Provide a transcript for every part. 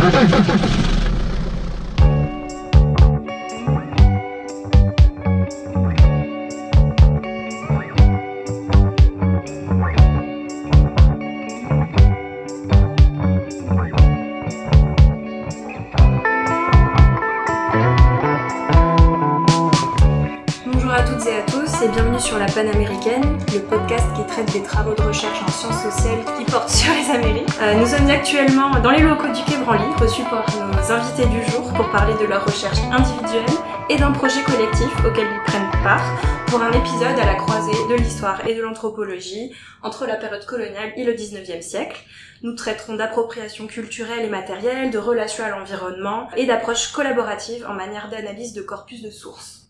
Bonjour à toutes et à tous et bienvenue sur La Panaméricaine, le podcast qui traite des travaux de recherche en sciences sociales qui portent sur les Amériques. Nous sommes actuellement dans les locaux du Quai Branly, reçus par nos invités du jour pour parler de leur recherche individuelle et d'un projet collectif auquel ils prennent part pour un épisode à la croisée de l'histoire et de l'anthropologie entre la période coloniale et le 19e siècle. Nous traiterons d'appropriation culturelle et matérielle, de relations à l'environnement et d'approches collaboratives en manière d'analyse de corpus de sources.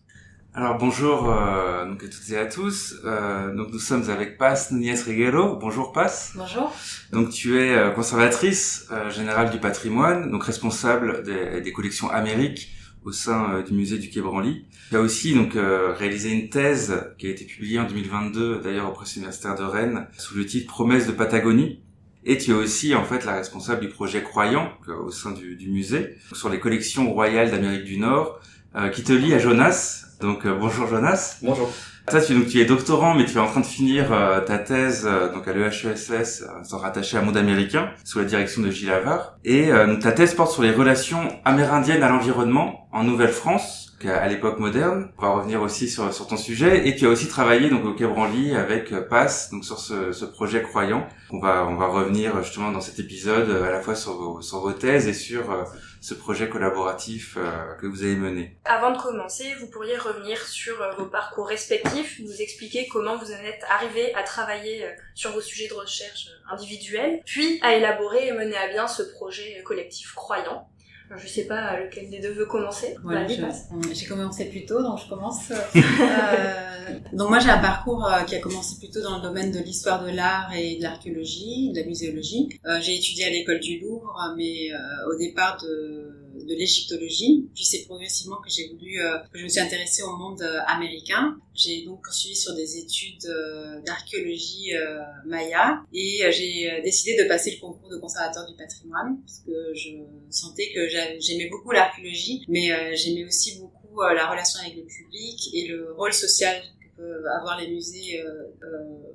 Alors bonjour donc à toutes et à tous. Donc nous sommes avec Paz Núñez Reguero. Bonjour Paz. Bonjour. Donc tu es conservatrice générale du patrimoine, donc responsable des collections Amérique au sein du musée du Quai Branly. Tu as aussi donc réalisé une thèse qui a été publiée en 2022 d'ailleurs au Presses universitaire de Rennes sous le titre Promesses de Patagonie. Et tu es aussi en fait la responsable du projet Croyant au sein du musée sur les collections royales d'Amérique du Nord qui te lie à Jonas. Donc bonjour Jonas. Bonjour. Ça, tu es doctorant, mais tu es en train de finir ta thèse donc à l'EHESS, rattachée à Monde Américain, sous la direction de Gilles Havard. Et donc ta thèse porte sur les relations amérindiennes à l'environnement en Nouvelle-France, à l'époque moderne. On va revenir aussi sur ton sujet. Et tu as aussi travaillé donc au Quai Branly avec Paz, donc sur ce projet Croyant. On va revenir justement dans cet épisode à la fois sur vos thèses et sur ce projet collaboratif que vous avez mené. Avant de commencer, vous pourriez revenir sur vos parcours respectifs, nous expliquer comment vous en êtes arrivé à travailler sur vos sujets de recherche individuels, puis à élaborer et mener à bien ce projet collectif Croyant. Je sais pas lequel des deux veut commencer. Voilà, j'ai commencé plus tôt, donc je commence. Donc moi j'ai un parcours qui a commencé plutôt dans le domaine de l'histoire de l'art et de l'archéologie, de la muséologie. J'ai étudié à l'école du Louvre, mais au départ de l'égyptologie. Puis c'est progressivement que je me suis intéressée au monde américain. J'ai donc poursuivi sur des études d'archéologie maya et j'ai décidé de passer le concours de conservateur du patrimoine parce que je sentais que j'aimais beaucoup l'archéologie, mais j'aimais aussi beaucoup la relation avec le public et le rôle social que peuvent avoir les musées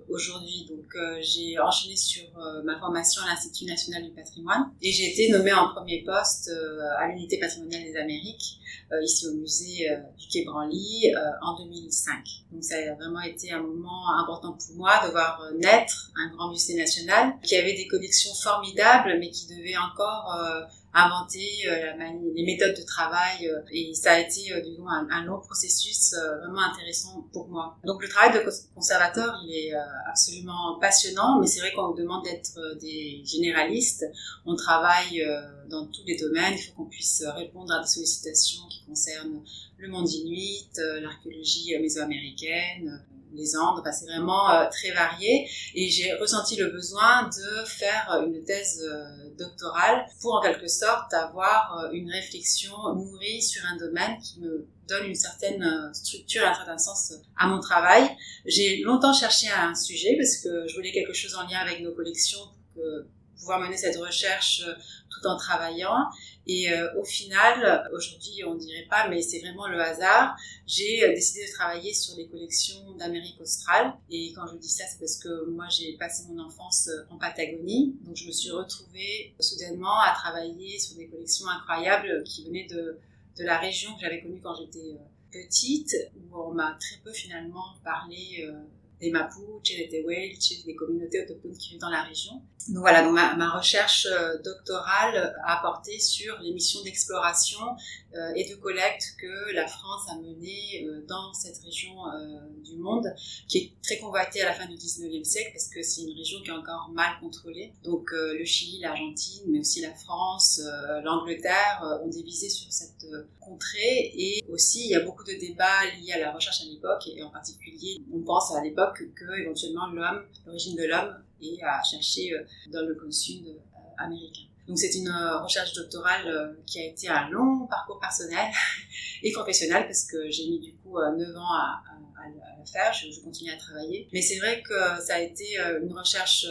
aujourd'hui. Donc j'ai enchaîné sur ma formation à l'Institut national du patrimoine et j'ai été nommée en premier poste à l'unité patrimoniale des Amériques ici au musée du Quai Branly en 2005. Donc ça a vraiment été un moment important pour moi de voir naître un grand musée national qui avait des collections formidables mais qui devait encore inventer les méthodes de travail et ça a été disons un long processus vraiment intéressant pour moi. Donc le travail de conservateur il est absolument passionnant, mais c'est vrai qu'on nous demande d'être des généralistes. On travaille dans tous les domaines, il faut qu'on puisse répondre à des sollicitations qui concernent le monde inuit, l'archéologie mésoaméricaine, les Andes, enfin, c'est vraiment très varié et j'ai ressenti le besoin de faire une thèse doctorale pour en quelque sorte avoir une réflexion nourrie sur un domaine qui me donne une certaine structure, un certain sens à mon travail. J'ai longtemps cherché un sujet parce que je voulais quelque chose en lien avec nos collections pour pouvoir mener cette recherche tout en travaillant. Et au final, aujourd'hui on dirait pas, mais c'est vraiment le hasard, j'ai décidé de travailler sur les collections d'Amérique australe. Et quand je dis ça, c'est parce que moi j'ai passé mon enfance en Patagonie, donc je me suis retrouvée soudainement à travailler sur des collections incroyables qui venaient de la région que j'avais connue quand j'étais petite, où on m'a très peu finalement parlé des Mapuches, des Tehuelches, des communautés autochtones qui vivent dans la région. Donc voilà, donc ma recherche doctorale a porté sur les missions d'exploration et de collecte que la France a menées dans cette région du monde, qui est très convoitée à la fin du 19e siècle, parce que c'est une région qui est encore mal contrôlée. Donc le Chili, l'Argentine, mais aussi la France, l'Angleterre ont des visées sur cette contrée. Et aussi, il y a beaucoup de débats liés à la recherche à l'époque, et en particulier, on pense à l'époque que éventuellement l'origine de l'homme est à chercher dans le pôle sud américain. Donc c'est une recherche doctorale qui a été un long parcours personnel et professionnel parce que j'ai mis du coup 9 ans à la faire, je continue à travailler. Mais c'est vrai que ça a été une recherche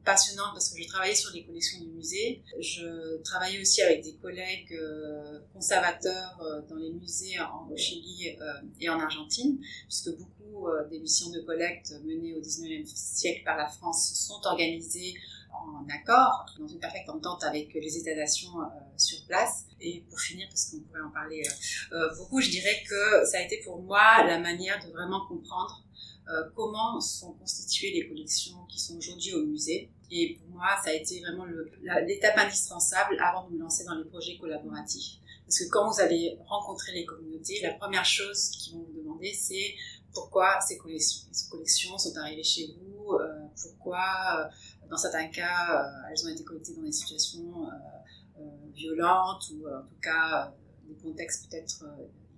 passionnante parce que je travaillais sur les collections du musée. Je travaillais aussi avec des collègues conservateurs dans les musées au Chili et en Argentine, puisque beaucoup des missions de collecte menées au 19e siècle par la France sont organisées en accord, dans une parfaite entente avec les États-nations sur place. Et pour finir, parce qu'on pourrait en parler beaucoup, je dirais que ça a été pour moi la manière de vraiment comprendre comment sont constituées les collections qui sont aujourd'hui au musée. Et pour moi, ça a été vraiment l'étape indispensable avant de me lancer dans les projets collaboratifs. Parce que quand vous allez rencontrer les communautés, la première chose qu'ils vont vous demander, c'est pourquoi ces collections sont arrivées chez vous, pourquoi, dans certains cas, elles ont été collectées dans des situations violentes ou en tout cas des contextes peut-être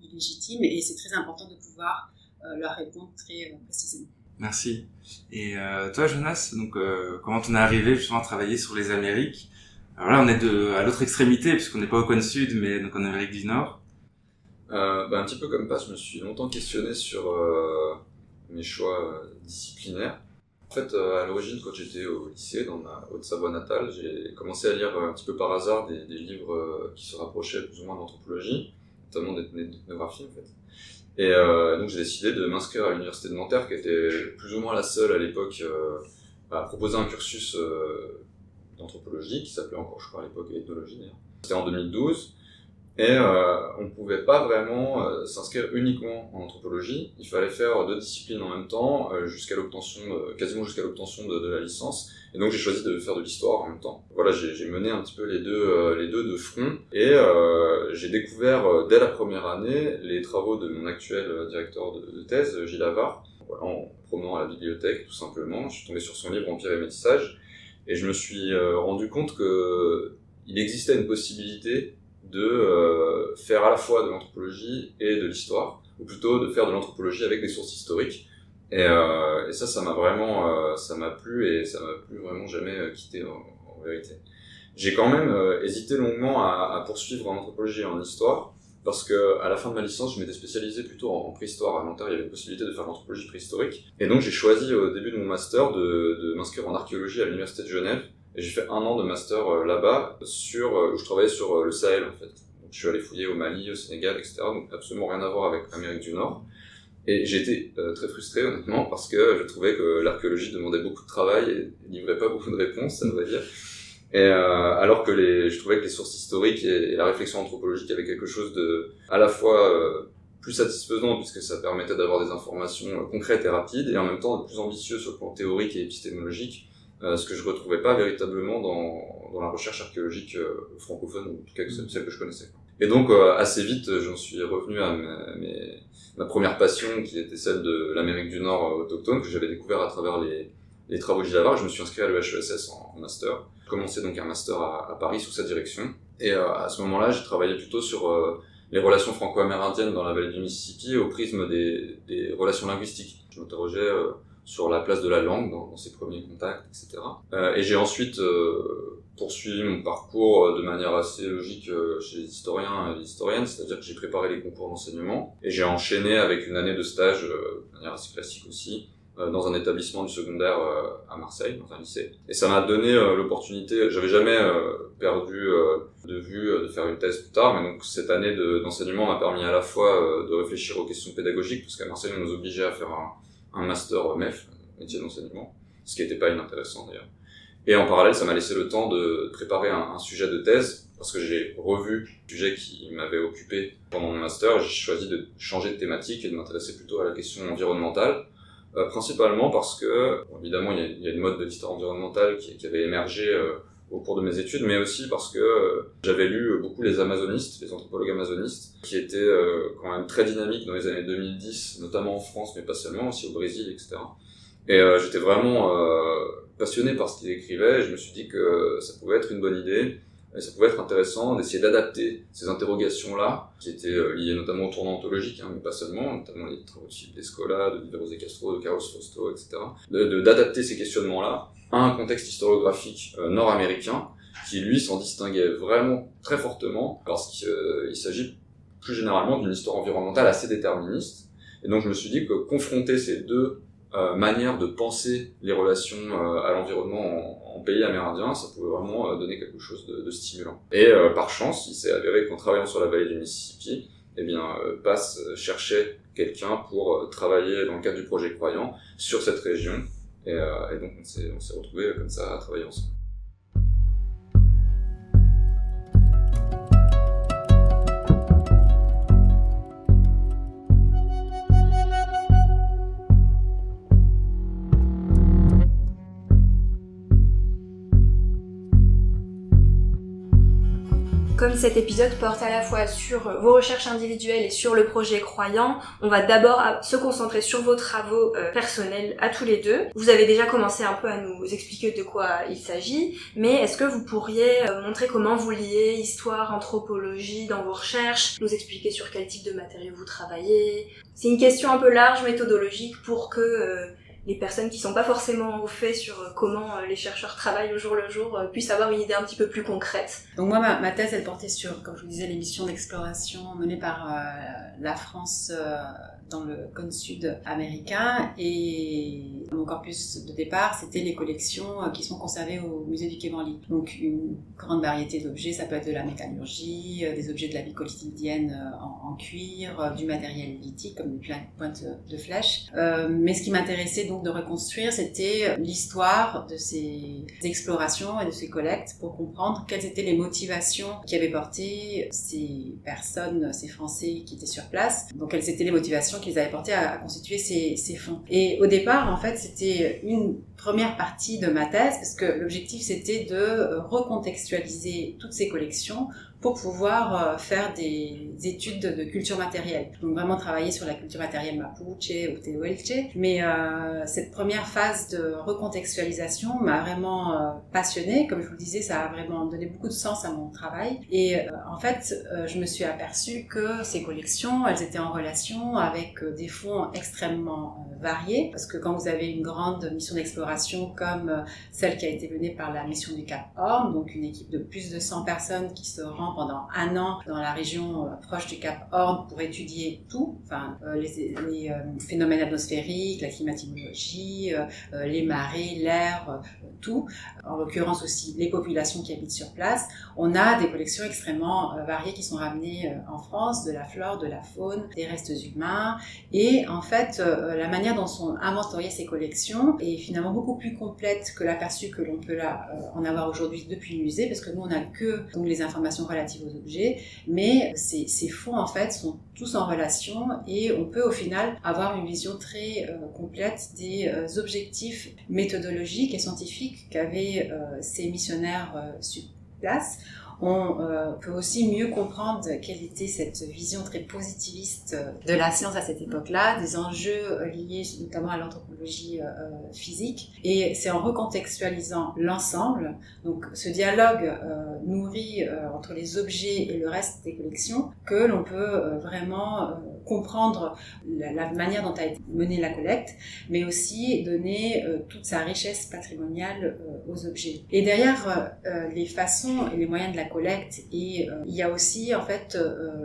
illégitimes. Et c'est très important de pouvoir leur répondre très précisément. Merci. Et toi, Jonas, donc comment on est arrivé justement à travailler sur les Amériques? Alors là, on est à l'autre extrémité puisqu'on n'est pas au cône sud, mais donc en Amérique du Nord. Un petit peu comme Paz, je me suis longtemps questionné sur mes choix disciplinaires. En fait, à l'origine, quand j'étais au lycée, dans ma Haute-Savoie natale, j'ai commencé à lire un petit peu par hasard des livres qui se rapprochaient plus ou moins d'anthropologie, notamment d'ethnographie en fait. Et donc j'ai décidé de m'inscrire à l'université de Nanterre, qui était plus ou moins la seule à l'époque à proposer un cursus d'anthropologie, qui s'appelait encore, je crois, à l'époque ethnologie d'ailleurs. C'était en 2012. Et on ne pouvait pas vraiment s'inscrire uniquement en anthropologie. Il fallait faire 2 disciplines en même temps, quasiment jusqu'à l'obtention de la licence. Et donc j'ai choisi de faire de l'histoire en même temps. Voilà, j'ai mené un petit peu les deux de front. Et j'ai découvert dès la première année les travaux de mon actuel directeur de thèse, Gilles Havard. Voilà, en promenant à la bibliothèque tout simplement, je suis tombé sur son livre Empire et métissage. Et je me suis rendu compte qu'il existait une possibilité de faire à la fois de l'anthropologie et de l'histoire, ou plutôt de faire de l'anthropologie avec des sources historiques. Et ça m'a vraiment, ça m'a plu et ça m'a plus vraiment jamais quitté en vérité. J'ai quand même hésité longuement à poursuivre en anthropologie et en histoire, parce que à la fin de ma licence, je m'étais spécialisé plutôt en préhistoire. À Nanterre, il y avait la possibilité de faire de l'anthropologie préhistorique. Et donc j'ai choisi au début de mon master de m'inscrire en archéologie à l'université de Genève. Et j'ai fait 1 an de master là-bas où je travaillais sur le Sahel en fait. Donc je suis allé fouiller au Mali, au Sénégal, etc. Donc absolument rien à voir avec l'Amérique du Nord. Et j'ai été très frustré honnêtement parce que je trouvais que l'archéologie demandait beaucoup de travail et livrait pas beaucoup de réponses, à vrai dire. Et alors que je trouvais que les sources historiques et la réflexion anthropologique avaient quelque chose de à la fois plus satisfaisant puisque ça permettait d'avoir des informations concrètes et rapides et en même temps de plus ambitieux sur le plan théorique et épistémologique. Ce que je retrouvais pas véritablement dans la recherche archéologique francophone, ou en tout cas celle que je connaissais. Et donc assez vite, j'en suis revenu à ma première passion, qui était celle de l'Amérique du Nord autochtone, que j'avais découvert à travers les travaux de Gilles Havard. Je me suis inscrit à l'EHESS en master. J'ai commencé donc un master à Paris sous sa direction. Et à ce moment-là, j'ai travaillé plutôt sur les relations franco-amérindiennes dans la vallée du Mississippi au prisme des relations linguistiques. Je m'interrogeais sur la place de la langue dans ses premiers contacts, etc. Et j'ai ensuite poursuivi mon parcours de manière assez logique chez les historiens et les historiennes, c'est-à-dire que j'ai préparé les concours d'enseignement et j'ai enchaîné avec une année de stage de manière assez classique aussi dans un établissement du secondaire à Marseille, dans un lycée. Et ça m'a donné l'opportunité, j'avais jamais perdu de vue de faire une thèse plus tard, mais donc cette année d'enseignement m'a permis à la fois de réfléchir aux questions pédagogiques, parce qu'à Marseille on nous obligeait à faire un master MEF, métier d'enseignement, ce qui n'était pas inintéressant d'ailleurs. Et en parallèle, ça m'a laissé le temps de préparer un sujet de thèse, parce que j'ai revu le sujet qui m'avait occupé pendant mon master. J'ai choisi de changer de thématique et de m'intéresser plutôt à la question environnementale, principalement parce que, bon, évidemment, il y a une mode de l'histoire environnementale qui avait émergé au cours de mes études, mais aussi parce que j'avais lu beaucoup les amazonistes, les anthropologues amazonistes, qui étaient quand même très dynamiques dans les années 2010, notamment en France, mais pas seulement, aussi au Brésil, etc. Et j'étais vraiment passionné par ce qu'ils écrivaient, et je me suis dit que ça pouvait être une bonne idée, et ça pouvait être intéressant d'essayer d'adapter ces interrogations-là, qui étaient liées notamment au tournant ontologique, hein, mais pas seulement, notamment les travaux de Philippe Descola, de Viveros de Castro, de Carlos Fausto, etc., d'adapter ces questionnements-là à un contexte historiographique nord-américain, qui lui s'en distinguait vraiment très fortement parce qu'il s'agit plus généralement d'une histoire environnementale assez déterministe. Et donc je me suis dit que confronter ces deux manières de penser les relations à l'environnement en pays amérindien, ça pouvait vraiment donner quelque chose de stimulant. Et par chance, il s'est avéré qu'en travaillant sur la vallée du Mississippi, PASS cherchait quelqu'un pour travailler dans le cadre du projet Croyant sur cette région. Et donc on s'est retrouvés comme ça à travailler ensemble. Comme cet épisode porte à la fois sur vos recherches individuelles et sur le projet Croyant, on va d'abord se concentrer sur vos travaux personnels à tous les deux. Vous avez déjà commencé un peu à nous expliquer de quoi il s'agit, mais est-ce que vous pourriez montrer comment vous liez histoire, anthropologie dans vos recherches, nous expliquer sur quel type de matériaux vous travaillez? C'est une question un peu large, méthodologique, pour que les personnes qui sont pas forcément au fait sur comment les chercheurs travaillent au jour le jour puissent avoir une idée un petit peu plus concrète. Donc moi, ma thèse, elle portait sur, comme je vous disais, les missions d'exploration menées par la France dans le cône sud américain, et mon corpus de départ, c'était les collections qui sont conservées au musée du Quai Branly. Donc une grande variété d'objets, ça peut être de la métallurgie, des objets de la vie quotidienne en cuir, du matériel lithique comme des pointes de flèches. Mais ce qui m'intéressait donc de reconstruire, c'était l'histoire de ces explorations et de ces collectes pour comprendre quelles étaient les motivations qui avaient porté ces personnes, ces Français qui étaient sur place. Donc quelles étaient les motivations qui les avaient portés à constituer ces fonds. Et au départ, en fait, c'était une première partie de ma thèse, parce que l'objectif, c'était de recontextualiser toutes ces collections pour pouvoir faire des études de culture matérielle. Donc vraiment travailler sur la culture matérielle Mapuche ou Tehuelche. Mais cette première phase de recontextualisation m'a vraiment passionnée. Comme je vous le disais, ça a vraiment donné beaucoup de sens à mon travail. Et en fait, je me suis aperçue que ces collections, elles étaient en relation avec des fonds extrêmement variés. Parce que quand vous avez une grande mission d'exploration comme celle qui a été menée par la mission du Cap Horn, donc une équipe de plus de 100 personnes qui se rend pendant un an dans la région proche du Cap Horn pour étudier tout, enfin les phénomènes atmosphériques, la climatologie, les marées, l'air, tout, en l'occurrence aussi les populations qui habitent sur place. On a des collections extrêmement variées qui sont ramenées en France, de la flore, de la faune, des restes humains, et en fait la manière dont sont inventoriées ces collections est finalement beaucoup plus complète que l'aperçu que l'on peut là en avoir aujourd'hui depuis le musée, parce que nous on n'a que donc les informations relatives aux objets, mais ces fonds en fait sont tous en relation, et on peut au final avoir une vision très complète des objectifs méthodologiques et scientifiques qu'avaient ces missionnaires sur place. On peut aussi mieux comprendre quelle était cette vision très positiviste de la science à cette époque-là, des enjeux liés notamment à l'anthropologie physique. Et c'est en recontextualisant l'ensemble, donc ce dialogue nourri entre les objets et le reste des collections, que l'on peut vraiment comprendre la manière dont a été menée la collecte, mais aussi donner toute sa richesse patrimoniale aux objets. Et derrière les façons et les moyens de la collecte, et il y a aussi en fait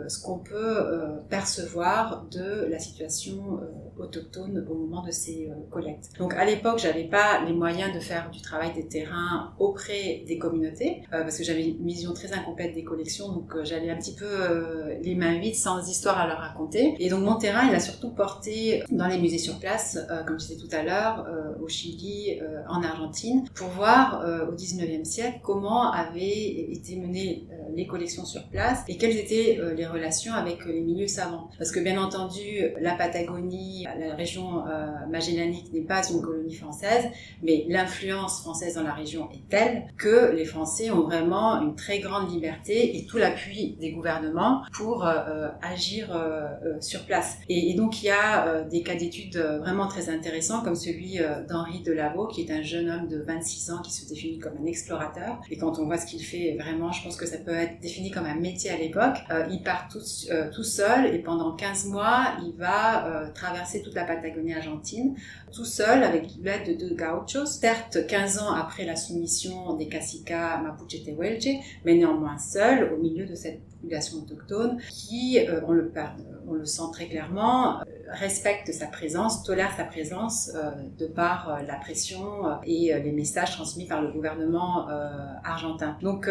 ce qu'on peut percevoir de la situation autochtone au moment de ces collectes. Donc à l'époque, j'avais pas les moyens de faire du travail des terrains auprès des communautés, parce que j'avais une vision très incomplète des collections, donc j'allais un petit peu les mains vides, sans histoire à leur raconter. Et donc mon terrain, il a surtout porté dans les musées sur place, comme je disais tout à l'heure, au Chili, en Argentine, pour voir au 19e siècle comment avaient été menées les collections sur place et quelles étaient les relations avec les milieux savants. Parce que bien entendu, la Patagonie, la région magellanique n'est pas une colonie française, mais l'influence française dans la région est telle que les Français ont vraiment une très grande liberté et tout l'appui des gouvernements pour agir sur place. Et donc il y a des cas d'études vraiment très intéressants, comme celui d'Henri Delaveau, qui est un jeune homme de 26 ans qui se définit comme un explorateur. Et quand on voit ce qu'il fait, vraiment, je pense que ça peut être défini comme un métier à l'époque. Il part tout seul et pendant 15 mois, il va traverser toute la Patagonie argentine, tout seul avec l'aide de 2 gauchos. Certes, 15 ans après la soumission des Caciques Mapuche Tehuelche, mais néanmoins seul au milieu de cette population autochtone qui, on le sent très clairement, respecte sa présence, tolère sa présence de par la pression et les messages transmis par le gouvernement argentin. Donc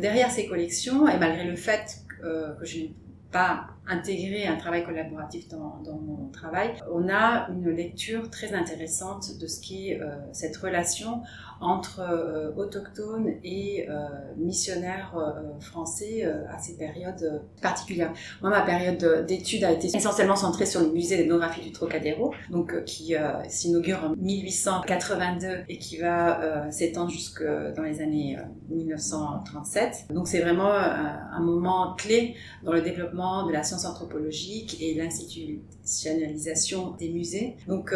derrière ces collections, et malgré le fait que je n'ai pas intégré un travail collaboratif dans mon travail, on a une lecture très intéressante de ce qu'est cette relation entre autochtones et missionnaires français à ces périodes particulières. Moi, ma période d'études a été essentiellement centrée sur le musée d'ethnographie du Trocadéro, donc qui s'inaugure en 1882 et qui va s'étendre jusque dans les années 1937. Donc c'est vraiment un moment clé dans le développement de la science anthropologique et l'institutionnalisation des musées. Donc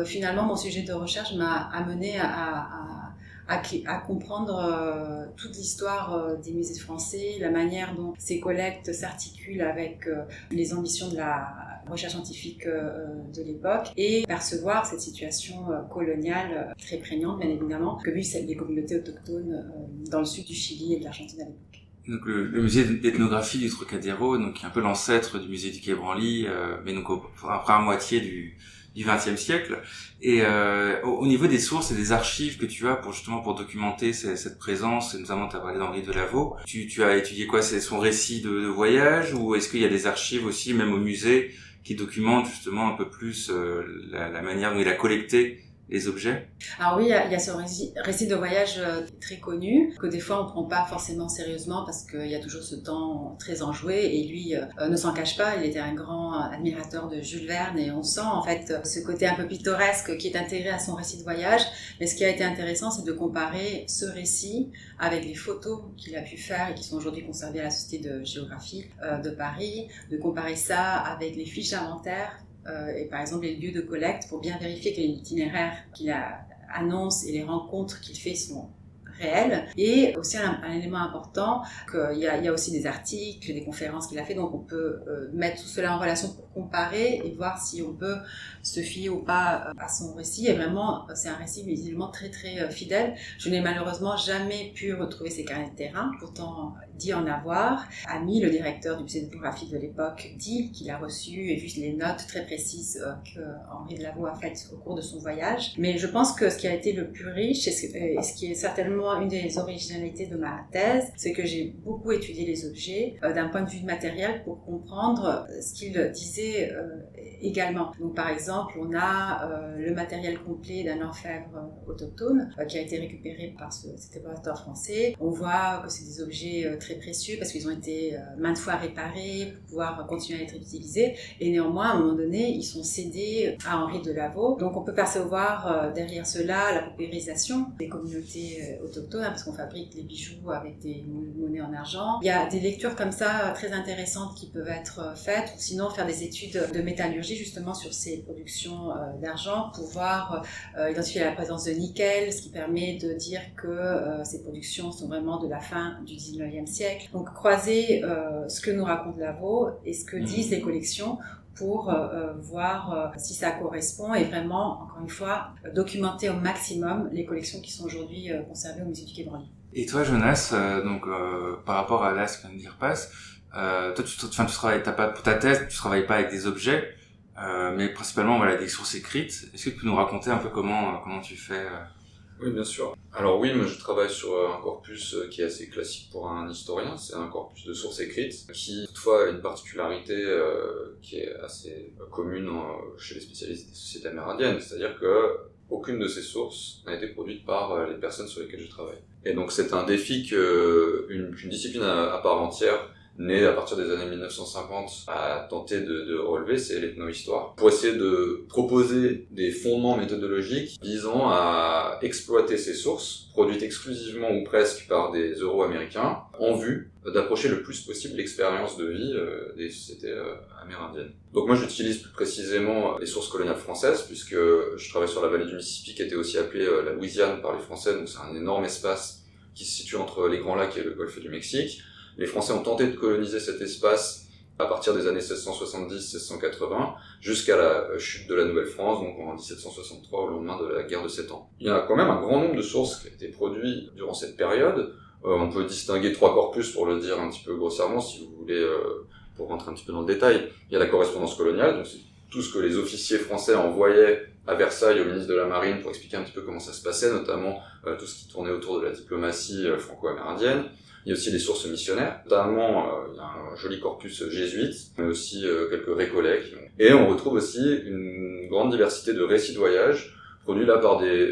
finalement, mon sujet de recherche m'a amené à comprendre toute l'histoire des musées français, la manière dont ces collectes s'articulent avec les ambitions de la recherche scientifique de l'époque et percevoir cette situation coloniale très prégnante, bien évidemment, que vivent les communautés autochtones dans le sud du Chili et de l'Argentine à l'époque. Donc le musée d'ethnographie du Trocadéro, donc qui est un peu l'ancêtre du musée du Quai Branly, mais donc après à moitié du XXe siècle. Et au niveau des sources et des archives que tu as pour documenter cette présence, et notamment tu as parlé d'Henri Delaveau, tu as étudié quoi? C'est son récit de voyage, ou est-ce qu'il y a des archives aussi, même au musée, qui documentent justement un peu plus la manière dont il a collecté les objets? Alors oui, il y a ce récit de voyage très connu, que des fois on ne prend pas forcément sérieusement parce qu'il y a toujours ce temps très enjoué, et lui ne s'en cache pas, il était un grand admirateur de Jules Verne, et on sent en fait ce côté un peu pittoresque qui est intégré à son récit de voyage. Mais ce qui a été intéressant, c'est de comparer ce récit avec les photos qu'il a pu faire et qui sont aujourd'hui conservées à la Société de géographie de Paris, de comparer ça avec les fiches d'inventaire et par exemple les lieux de collecte pour bien vérifier que l'itinéraire qu'il annonce et les rencontres qu'il fait sont réels. Et aussi un élément important, qu'il y a aussi des articles, des conférences qu'il a fait, donc on peut mettre tout cela en relation pour comparer et voir si on peut se fier ou pas à son récit. Et vraiment, c'est un récit visiblement très très fidèle. Je n'ai malheureusement jamais pu retrouver ses carnets de terrain, pourtant dit en avoir. Ami, le directeur du musée d'ethnographie de l'époque, dit qu'il a reçu et vu les notes très précises que Henri Delaveau a faites au cours de son voyage. Mais je pense que ce qui a été le plus riche, et ce qui est certainement une des originalités de ma thèse, c'est que j'ai beaucoup étudié les objets d'un point de vue matériel pour comprendre ce qu'il disait également. Donc par exemple, on a le matériel complet d'un orfèvre autochtone qui a été récupéré par cet explorateur français. On voit que c'est des objets très précieux parce qu'ils ont été maintes fois réparés pour pouvoir continuer à être utilisés, et néanmoins à un moment donné ils sont cédés à Henri Delaveau. Donc on peut percevoir derrière cela la paupérisation des communautés autochtones, parce qu'on fabrique les bijoux avec des monnaies en argent. Il y a des lectures comme ça très intéressantes qui peuvent être faites, ou sinon faire des études de métallurgie justement sur ces productions d'argent pour voir identifier la présence de nickel, ce qui permet de dire que ces productions sont vraiment de la fin du 19e siècle. Donc croiser ce que nous raconte Delaveau et ce que disent les collections pour voir si ça correspond, et vraiment, encore une fois, documenter au maximum les collections qui sont aujourd'hui conservées au musée du Quai Branly. Et toi, Jonas, par rapport à là, ce que vient de dire Passe, toi, tu travailles, pour ta thèse, tu travailles pas avec des objets, mais principalement, voilà, des sources écrites. Est-ce que tu peux nous raconter un peu comment tu fais Oui, bien sûr. Alors oui, moi je travaille sur un corpus qui est assez classique pour un historien, c'est un corpus de sources écrites, qui toutefois a une particularité qui est assez commune chez les spécialistes des sociétés amérindiennes, c'est-à-dire que aucune de ces sources n'a été produite par les personnes sur lesquelles je travaille. Et donc c'est un défi qu'une discipline à part entière, née à partir des années 1950, a tenté de relever, c'est l'ethnohistoire, pour essayer de proposer des fondements méthodologiques visant à exploiter ces sources, produites exclusivement ou presque par des Euro-Américains, en vue d'approcher le plus possible l'expérience de vie des sociétés amérindiennes. Donc moi j'utilise plus précisément les sources coloniales françaises, puisque je travaille sur la vallée du Mississippi, qui était aussi appelée la Louisiane par les Français, donc c'est un énorme espace qui se situe entre les Grands Lacs et le golfe du Mexique. Les Français ont tenté de coloniser cet espace à partir des années 1670-1680, jusqu'à la chute de la Nouvelle-France, donc en 1763, au lendemain de la guerre de 7 ans. Il y a quand même un grand nombre de sources qui ont été produites durant cette période. On peut distinguer 3 corpus, pour le dire un petit peu grossièrement, si vous voulez, pour rentrer un petit peu dans le détail. Il y a la correspondance coloniale, donc c'est tout ce que les officiers français envoyaient à Versailles au ministre de la Marine pour expliquer un petit peu comment ça se passait, notamment tout ce qui tournait autour de la diplomatie franco-amérindienne. Il y a aussi des sources missionnaires, notamment il y a un joli corpus jésuite, mais aussi quelques récollets. Et on retrouve aussi une grande diversité de récits de voyage, produits là par des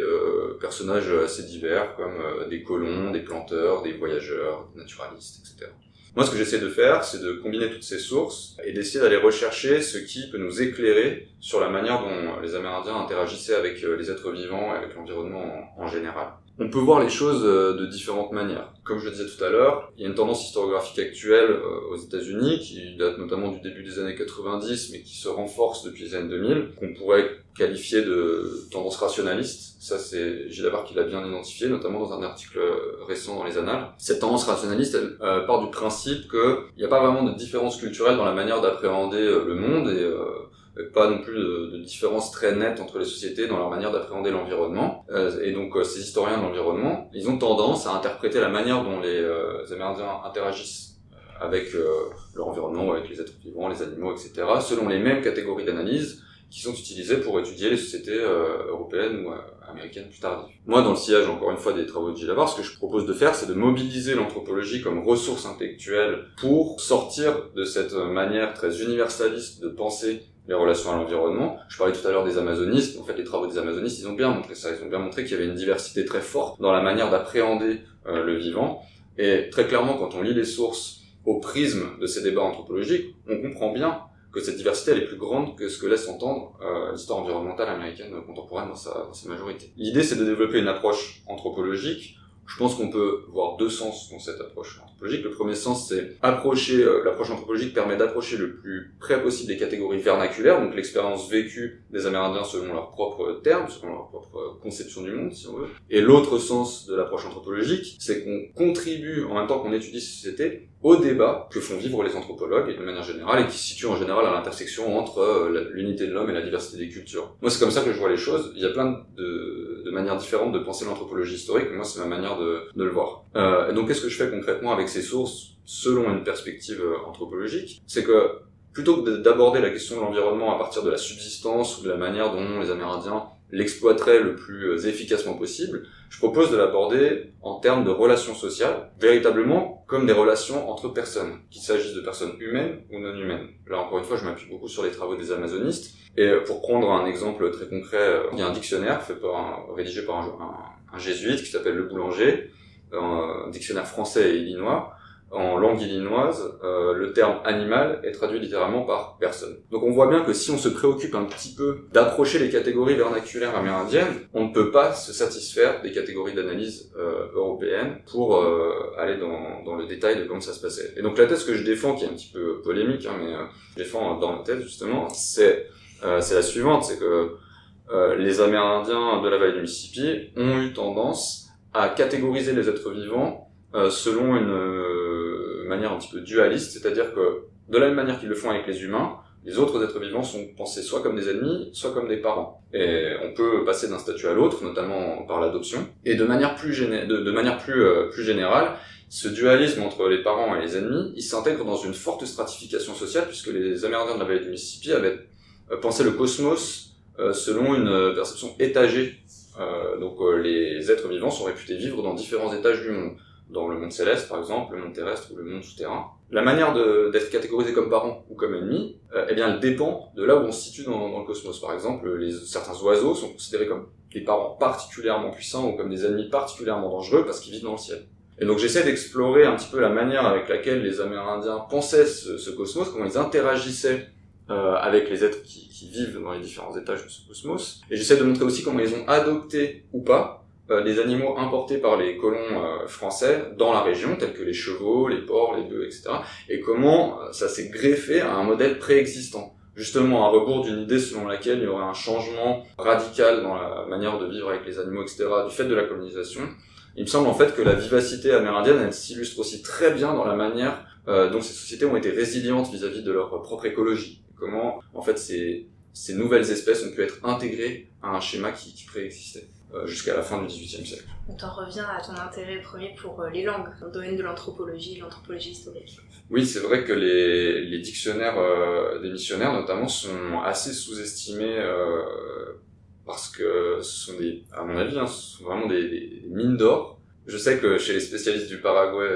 personnages assez divers, comme des colons, des planteurs, des voyageurs, des naturalistes, etc. Moi, ce que j'essaie de faire, c'est de combiner toutes ces sources et d'essayer d'aller rechercher ce qui peut nous éclairer sur la manière dont les Amérindiens interagissaient avec les êtres vivants et avec l'environnement en général. On peut voir les choses de différentes manières. Comme je le disais tout à l'heure, il y a une tendance historiographique actuelle aux États-Unis qui date notamment du début des années 90, mais qui se renforce depuis les années 2000, qu'on pourrait qualifier de tendance rationaliste. Ça, c'est Gilles Havard qui l'a bien identifié, notamment dans un article récent dans les Annales. Cette tendance rationaliste, elle part du principe qu'il n'y a pas vraiment de différence culturelle dans la manière d'appréhender le monde et pas non plus de différence très nette entre les sociétés dans leur manière d'appréhender l'environnement. Et donc ces historiens de l'environnement, ils ont tendance à interpréter la manière dont les Amérindiens interagissent avec leur environnement, avec les êtres vivants, les animaux, etc., selon les mêmes catégories d'analyse qui sont utilisées pour étudier les sociétés européennes ou américaines plus tardives. Moi, dans le sillage, encore une fois, des travaux de Gilles Havard, ce que je propose de faire, c'est de mobiliser l'anthropologie comme ressource intellectuelle pour sortir de cette manière très universaliste de penser les relations à l'environnement. Je parlais tout à l'heure des amazonistes. En fait, les travaux des amazonistes, ils ont bien montré ça. Ils ont bien montré qu'il y avait une diversité très forte dans la manière d'appréhender le vivant. Et très clairement, quand on lit les sources au prisme de ces débats anthropologiques, on comprend bien que cette diversité, elle est plus grande que ce que laisse entendre l'histoire environnementale américaine contemporaine dans sa majorité. L'idée, c'est de développer une approche anthropologique. Je pense qu'on peut voir 2 sens dans cette approche anthropologique. Le premier sens, c'est l'approche anthropologique permet d'approcher le plus près possible des catégories vernaculaires, donc l'expérience vécue des Amérindiens selon leurs propres termes, selon leur propre conception du monde, si on veut. Et l'autre sens de l'approche anthropologique, c'est qu'on contribue, en même temps qu'on étudie ces sociétés, au débat que font vivre les anthropologues, et de manière générale, et qui se situe en général à l'intersection entre l'unité de l'homme et la diversité des cultures. Moi, c'est comme ça que je vois les choses. Il y a plein de manières différentes de penser l'anthropologie historique, mais moi, c'est ma manière de le voir. Et donc, qu'est-ce que je fais concrètement avec ces sources, selon une perspective anthropologique? C'est que, plutôt que d'aborder la question de l'environnement à partir de la subsistance ou de la manière dont les Amérindiens l'exploiteraient le plus efficacement possible, je propose de l'aborder en termes de relations sociales, véritablement comme des relations entre personnes, qu'il s'agisse de personnes humaines ou non humaines. Là, encore une fois, je m'appuie beaucoup sur les travaux des amazonistes, et pour prendre un exemple très concret, il y a un dictionnaire rédigé par un jésuite qui s'appelle Le Boulanger, un dictionnaire français et illinois. En langue illinoise, le terme animal est traduit littéralement par personne. Donc on voit bien que si on se préoccupe un petit peu d'approcher les catégories vernaculaires amérindiennes, on ne peut pas se satisfaire des catégories d'analyse européennes pour aller dans le détail de comment ça se passait. Et donc la thèse que je défends, qui est un petit peu polémique, mais je défends dans ma thèse justement, c'est la suivante, c'est que les Amérindiens de la vallée du Mississippi ont eu tendance à catégoriser les êtres vivants selon une manière un petit peu dualiste, c'est-à-dire que de la même manière qu'ils le font avec les humains, les autres êtres vivants sont pensés soit comme des ennemis, soit comme des parents. Et on peut passer d'un statut à l'autre, notamment par l'adoption. Et de manière plus générale, ce dualisme entre les parents et les ennemis, il s'intègre dans une forte stratification sociale, puisque les Amérindiens de la vallée du Mississippi avaient pensé le cosmos selon une perception étagée. Donc les êtres vivants sont réputés vivre dans différents étages du monde. Dans le monde céleste, par exemple, le monde terrestre ou le monde souterrain. La manière d'être catégorisé comme parent ou comme ennemi, eh bien, elle dépend de là où on se situe dans le cosmos. Par exemple, certains oiseaux sont considérés comme des parents particulièrement puissants ou comme des ennemis particulièrement dangereux parce qu'ils vivent dans le ciel. Et donc j'essaie d'explorer un petit peu la manière avec laquelle les Amérindiens pensaient ce cosmos, comment ils interagissaient avec les êtres qui vivent dans les différents étages de ce cosmos. Et j'essaie de montrer aussi comment ils ont adopté ou pas des animaux importés par les colons français dans la région, tels que les chevaux, les porcs, les bœufs, etc. Et comment ça s'est greffé à un modèle préexistant. Justement, à rebours d'une idée selon laquelle il y aurait un changement radical dans la manière de vivre avec les animaux, etc. du fait de la colonisation. Il me semble en fait que la vivacité amérindienne, elle s'illustre aussi très bien dans la manière dont ces sociétés ont été résilientes vis-à-vis de leur propre écologie. Comment, en fait, ces nouvelles espèces ont pu être intégrées à un schéma qui préexistait jusqu'à la fin du XVIIIe siècle. On t'en revient à ton intérêt premier pour les langues, dans le domaine de l'anthropologie historique. Oui, c'est vrai que les dictionnaires des missionnaires, notamment, sont assez sous-estimés parce que ce sont à mon avis, ce sont vraiment des mines d'or. Je sais que chez les spécialistes du Paraguay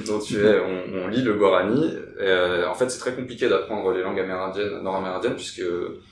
dont tu es, on lit le Guarani. En fait, c'est très compliqué d'apprendre les langues amérindiennes, nord-amérindiennes, puisque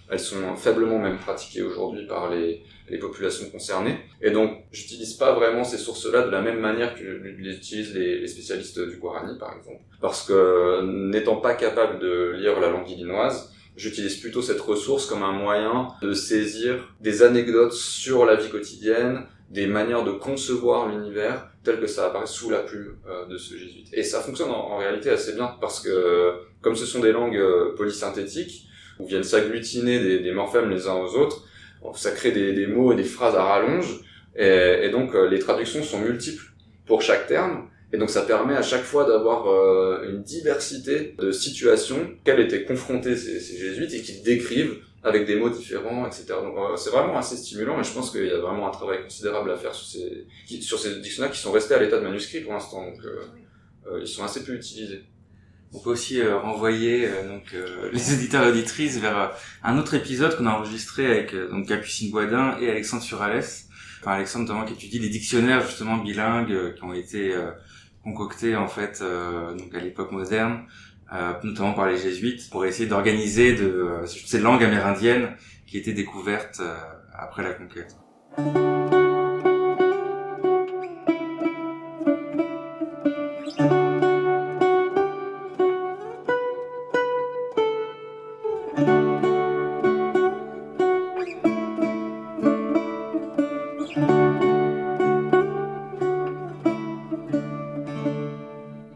elles sont faiblement même pratiquées aujourd'hui par les populations concernées. Et donc, j'utilise pas vraiment ces sources-là de la même manière que les utilisent les spécialistes du Guarani, par exemple. Parce que, n'étant pas capable de lire la langue illinoise, j'utilise plutôt cette ressource comme un moyen de saisir des anecdotes sur la vie quotidienne, des manières de concevoir l'univers tel que ça apparaît sous la plume de ce jésuite. Et ça fonctionne en réalité assez bien parce que comme ce sont des langues polysynthétiques où viennent s'agglutiner des morphèmes les uns aux autres, ça crée des mots et des phrases à rallonge et donc les traductions sont multiples pour chaque terme et donc ça permet à chaque fois d'avoir une diversité de situations auxquelles étaient confrontés ces jésuites et qui décrivent avec des mots différents, etc. Donc c'est vraiment assez stimulant et je pense qu'il y a vraiment un travail considérable à faire sur ces dictionnaires qui sont restés à l'état de manuscrit pour l'instant, donc ils sont assez peu utilisés. On peut aussi renvoyer les auditeurs et auditrices vers un autre épisode qu'on a enregistré avec donc Capucine Boisdin et Alexandre Suralès. Enfin Alexandre notamment qui étudie les dictionnaires justement bilingues qui ont été concoctés en fait donc à l'époque moderne. Notamment par les jésuites, pour essayer d'organiser ces langues amérindiennes qui étaient découvertes après la conquête.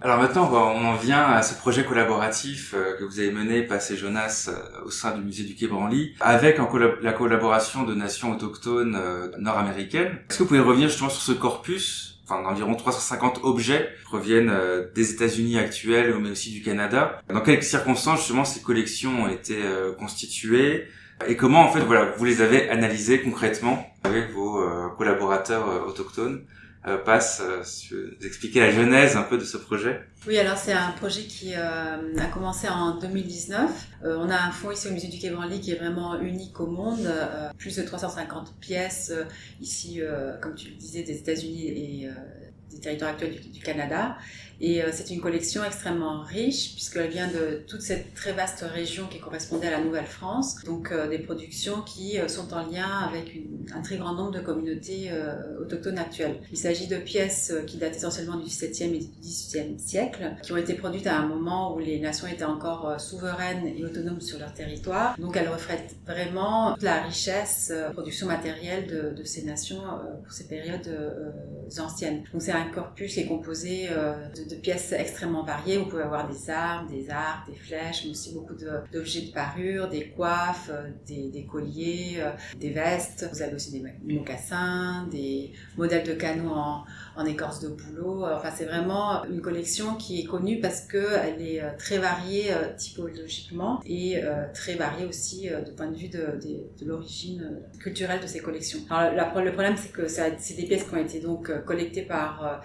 Alors maintenant, on en vient à ce projet collaboratif que vous avez mené, Pace et Jonas, au sein du musée du Quai Branly, avec la collaboration de nations autochtones nord-américaines. Est-ce que vous pouvez revenir justement sur ce corpus, d'environ 350 objets qui proviennent des États-Unis actuels, mais aussi du Canada? Dans quelles circonstances justement ces collections ont été constituées? Et comment en fait vous les avez analysées concrètement avec vos collaborateurs autochtones? Passe, expliquer la genèse un peu de ce projet. Oui, alors c'est un projet qui a commencé en 2019. On a un fonds ici au musée du Quai Branly qui est vraiment unique au monde. Plus de 350 pièces ici, comme tu le disais, des États-Unis et des territoires actuels du Canada. Et c'est une collection extrêmement riche puisqu'elle vient de toute cette très vaste région qui correspondait à la Nouvelle-France. Donc des productions qui sont en lien avec un très grand nombre de communautés autochtones actuelles. Il s'agit de pièces qui datent essentiellement du XVIIe et du XVIIIe siècle, qui ont été produites à un moment où les nations étaient encore souveraines et autonomes sur leur territoire. Donc elles reflètent vraiment toute la richesse production matérielle de ces nations pour ces périodes anciennes. Donc c'est un corpus qui est composé de pièces extrêmement variées. Vous pouvez avoir des armes, des arcs, des flèches, mais aussi beaucoup d'objets de parure, des coiffes, des colliers, des vestes. Vous avez aussi des mocassins, des modèles de canots en écorce de bouleau. Enfin, c'est vraiment une collection qui est connue parce qu'elle est très variée typologiquement et très variée aussi du point de vue de l'origine culturelle de ces collections. Alors, le problème, c'est que c'est des pièces qui ont été donc collectées par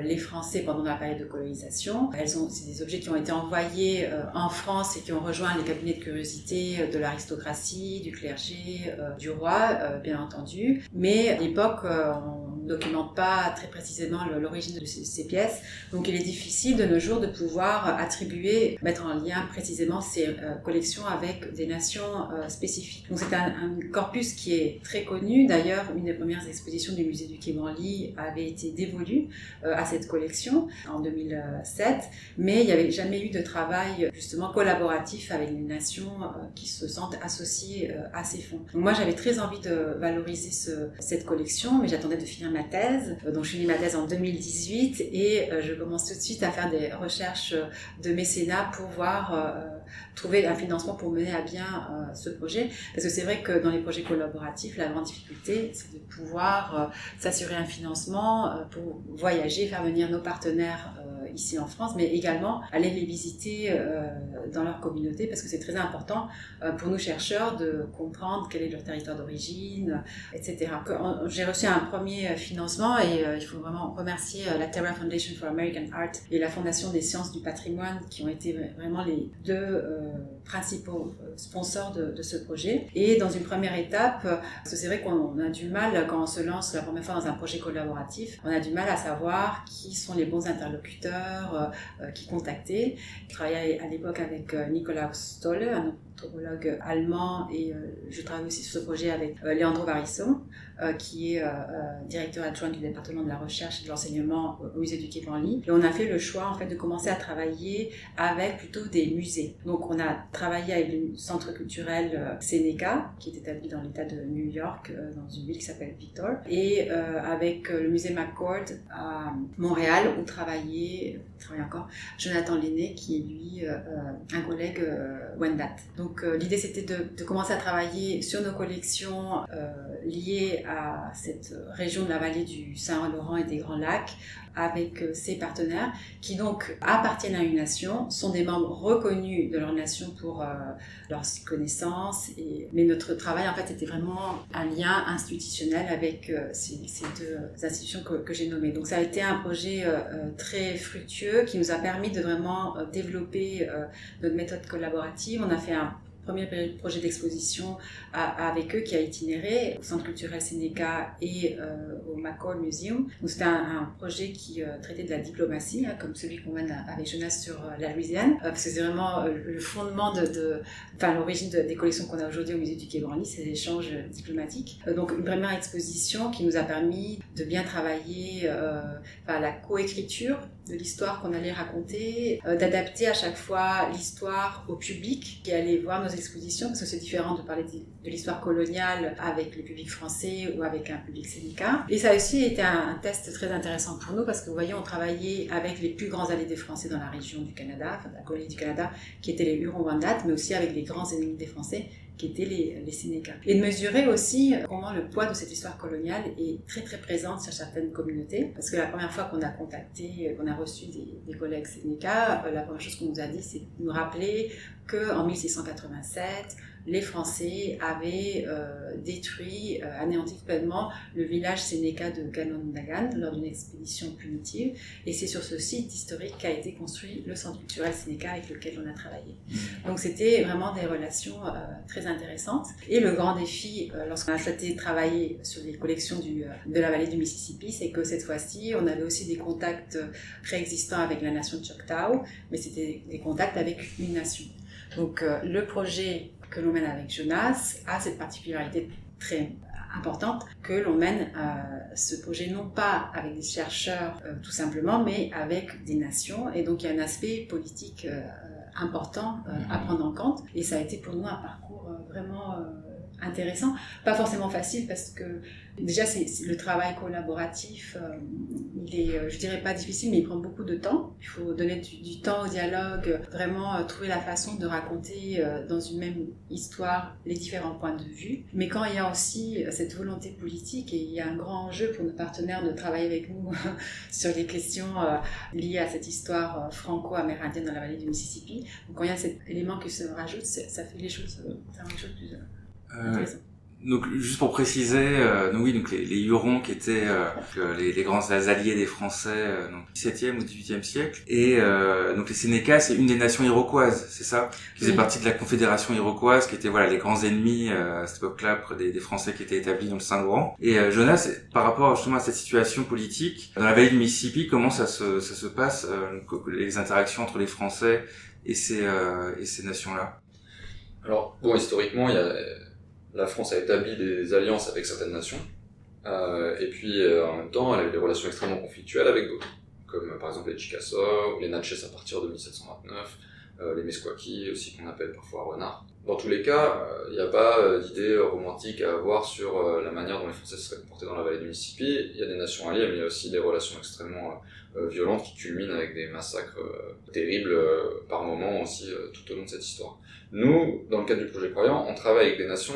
les Français pendant la période de colonisation. C'est des objets qui ont été envoyés en France et qui ont rejoint les cabinets de curiosité de l'aristocratie, du clergé, du roi, bien entendu. Mais à l'époque, on ne documente pas très précisément l'origine de ces pièces. Donc il est difficile de nos jours de pouvoir mettre en lien précisément ces collections avec des nations spécifiques. Donc c'est un corpus qui est très connu. D'ailleurs, une des premières expositions du musée du Quai Branly avait été dévolue à cette collection en 2007, mais il n'y avait jamais eu de travail justement collaboratif avec les nations qui se sentent associées à ces fonds. Donc moi j'avais très envie de valoriser cette collection, mais j'attendais de finir ma thèse. Donc je finis ma thèse en 2018 et je commence tout de suite à faire des recherches de mécénat pour voir trouver un financement pour mener à bien ce projet. Parce que c'est vrai que dans les projets collaboratifs, la grande difficulté, c'est de pouvoir s'assurer un financement pour voyager, faire venir nos partenaires ici en France, mais également aller les visiter dans leur communauté, parce que c'est très important pour nous chercheurs de comprendre quel est leur territoire d'origine, etc. J'ai reçu un premier financement et il faut vraiment remercier la Terra Foundation for American Art et la Fondation des sciences du patrimoine qui ont été vraiment les deux principaux sponsors de ce projet. Et dans une première étape, parce que c'est vrai qu'on a du mal, quand on se lance la première fois dans un projet collaboratif, on a du mal à savoir qui sont les bons interlocuteurs, qui contacter. Je travaillais à l'époque avec Nikolaus Stolle, un anthropologue allemand, et je travaille aussi sur ce projet avec Leandro Varisson, qui est directeur adjoint du département de la recherche et de l'enseignement au musée du Quai Branly. Et on a fait le choix en fait de commencer à travailler avec plutôt des musées. Donc on a travaillé avec le centre culturel Seneca, qui est établi dans l'État de New York, dans une ville qui s'appelle Victor, et avec le musée McCord à Montréal, où travaille encore Jonathan Lenné, qui est lui un collègue Wendat. Donc l'idée c'était de commencer à travailler sur nos collections liées à cette région de la vallée du Saint-Laurent et des Grands Lacs, avec ces partenaires qui donc appartiennent à une nation, sont des membres reconnus de leur nation pour leurs connaissances. Mais notre travail en fait était vraiment un lien institutionnel avec ces deux institutions que j'ai nommées. Donc ça a été un projet très fructueux qui nous a permis de vraiment développer notre méthode collaborative. On a fait un premier projet d'exposition avec eux qui a itinéré au Centre culturel Seneca et au McCord Museum. Donc c'était un projet qui traitait de la diplomatie, comme celui qu'on mène avec Jonas sur la Louisiane, parce que c'est vraiment le fondement l'origine des collections qu'on a aujourd'hui au musée du Quai Branly, c'est l'échange diplomatique. Donc une première exposition qui nous a permis de bien travailler la coécriture de l'histoire qu'on allait raconter, d'adapter à chaque fois l'histoire au public qui allait voir nos expositions, parce que c'est différent de parler de l'histoire coloniale avec le public français ou avec un public sénéca. Et ça a aussi été un test très intéressant pour nous, parce que vous voyez, on travaillait avec les plus grands alliés des Français dans la région du Canada, la colonie du Canada, qui étaient les Hurons-Wendat, mais aussi avec les grands ennemis des Français, qui étaient les Sénécas. Et de mesurer aussi comment le poids de cette histoire coloniale est très très présente sur certaines communautés. Parce que la première fois qu'on a qu'on a reçu des collègues Sénécas, la première chose qu'on nous a dit, c'est de nous rappeler qu'en 1687, les Français avaient détruit, anéanti complètement le village sénéca de Ganondagan lors d'une expédition punitive. Et c'est sur ce site historique qu'a été construit le centre culturel sénéca avec lequel on a travaillé. Donc c'était vraiment des relations très intéressantes. Et le grand défi, lorsqu'on a souhaité travailler sur les collections de la vallée du Mississippi, c'est que cette fois-ci, on avait aussi des contacts préexistants avec la nation Choctaw, mais c'était des contacts avec une nation. Donc le projet que l'on mène avec Jonas a cette particularité très importante que l'on mène ce projet non pas avec des chercheurs tout simplement, mais avec des nations. Et donc il y a un aspect politique important à prendre en compte. Et ça a été pour nous un parcours vraiment intéressant. Pas forcément facile parce que déjà c'est le travail collaboratif, il est, je dirais pas difficile, mais il prend beaucoup de temps. Il faut donner du temps au dialogue, vraiment trouver la façon de raconter dans une même histoire les différents points de vue. Mais quand il y a aussi cette volonté politique, et il y a un grand enjeu pour nos partenaires de travailler avec nous sur les questions liées à cette histoire franco-amérindienne dans la vallée du Mississippi. Donc quand il y a cet élément qui se rajoute, ça fait les choses, ça rend les choses plus intéressantes. Donc juste pour préciser, donc les Hurons qui étaient les grands alliés des Français donc 17e ou 18e siècle, et donc les Sénécas, c'est une des nations iroquoises, c'est ça, qui faisait partie de la Confédération iroquoise, qui était les grands ennemis à cette époque-là des Français qui étaient établis dans le Saint-Laurent. Et Jonas, par rapport justement à cette situation politique dans la vallée du Mississippi, comment ça se passe, les interactions entre les Français et ces nations-là? Alors bon, historiquement, la France a établi des alliances avec certaines nations, et puis en même temps, elle a eu des relations extrêmement conflictuelles avec d'autres, comme par exemple les Chickasaw ou les Natchez à partir de 1729, les Meskwaki aussi qu'on appelle parfois renards. Dans tous les cas, il n'y a pas d'idée romantique à avoir sur la manière dont les Français se seraient comportés dans la vallée du Mississippi. Il y a des nations alliées, mais il y a aussi des relations extrêmement violentes qui culminent avec des massacres terribles par moments aussi tout au long de cette histoire. Nous, dans le cadre du projet Croyant, on travaille avec des nations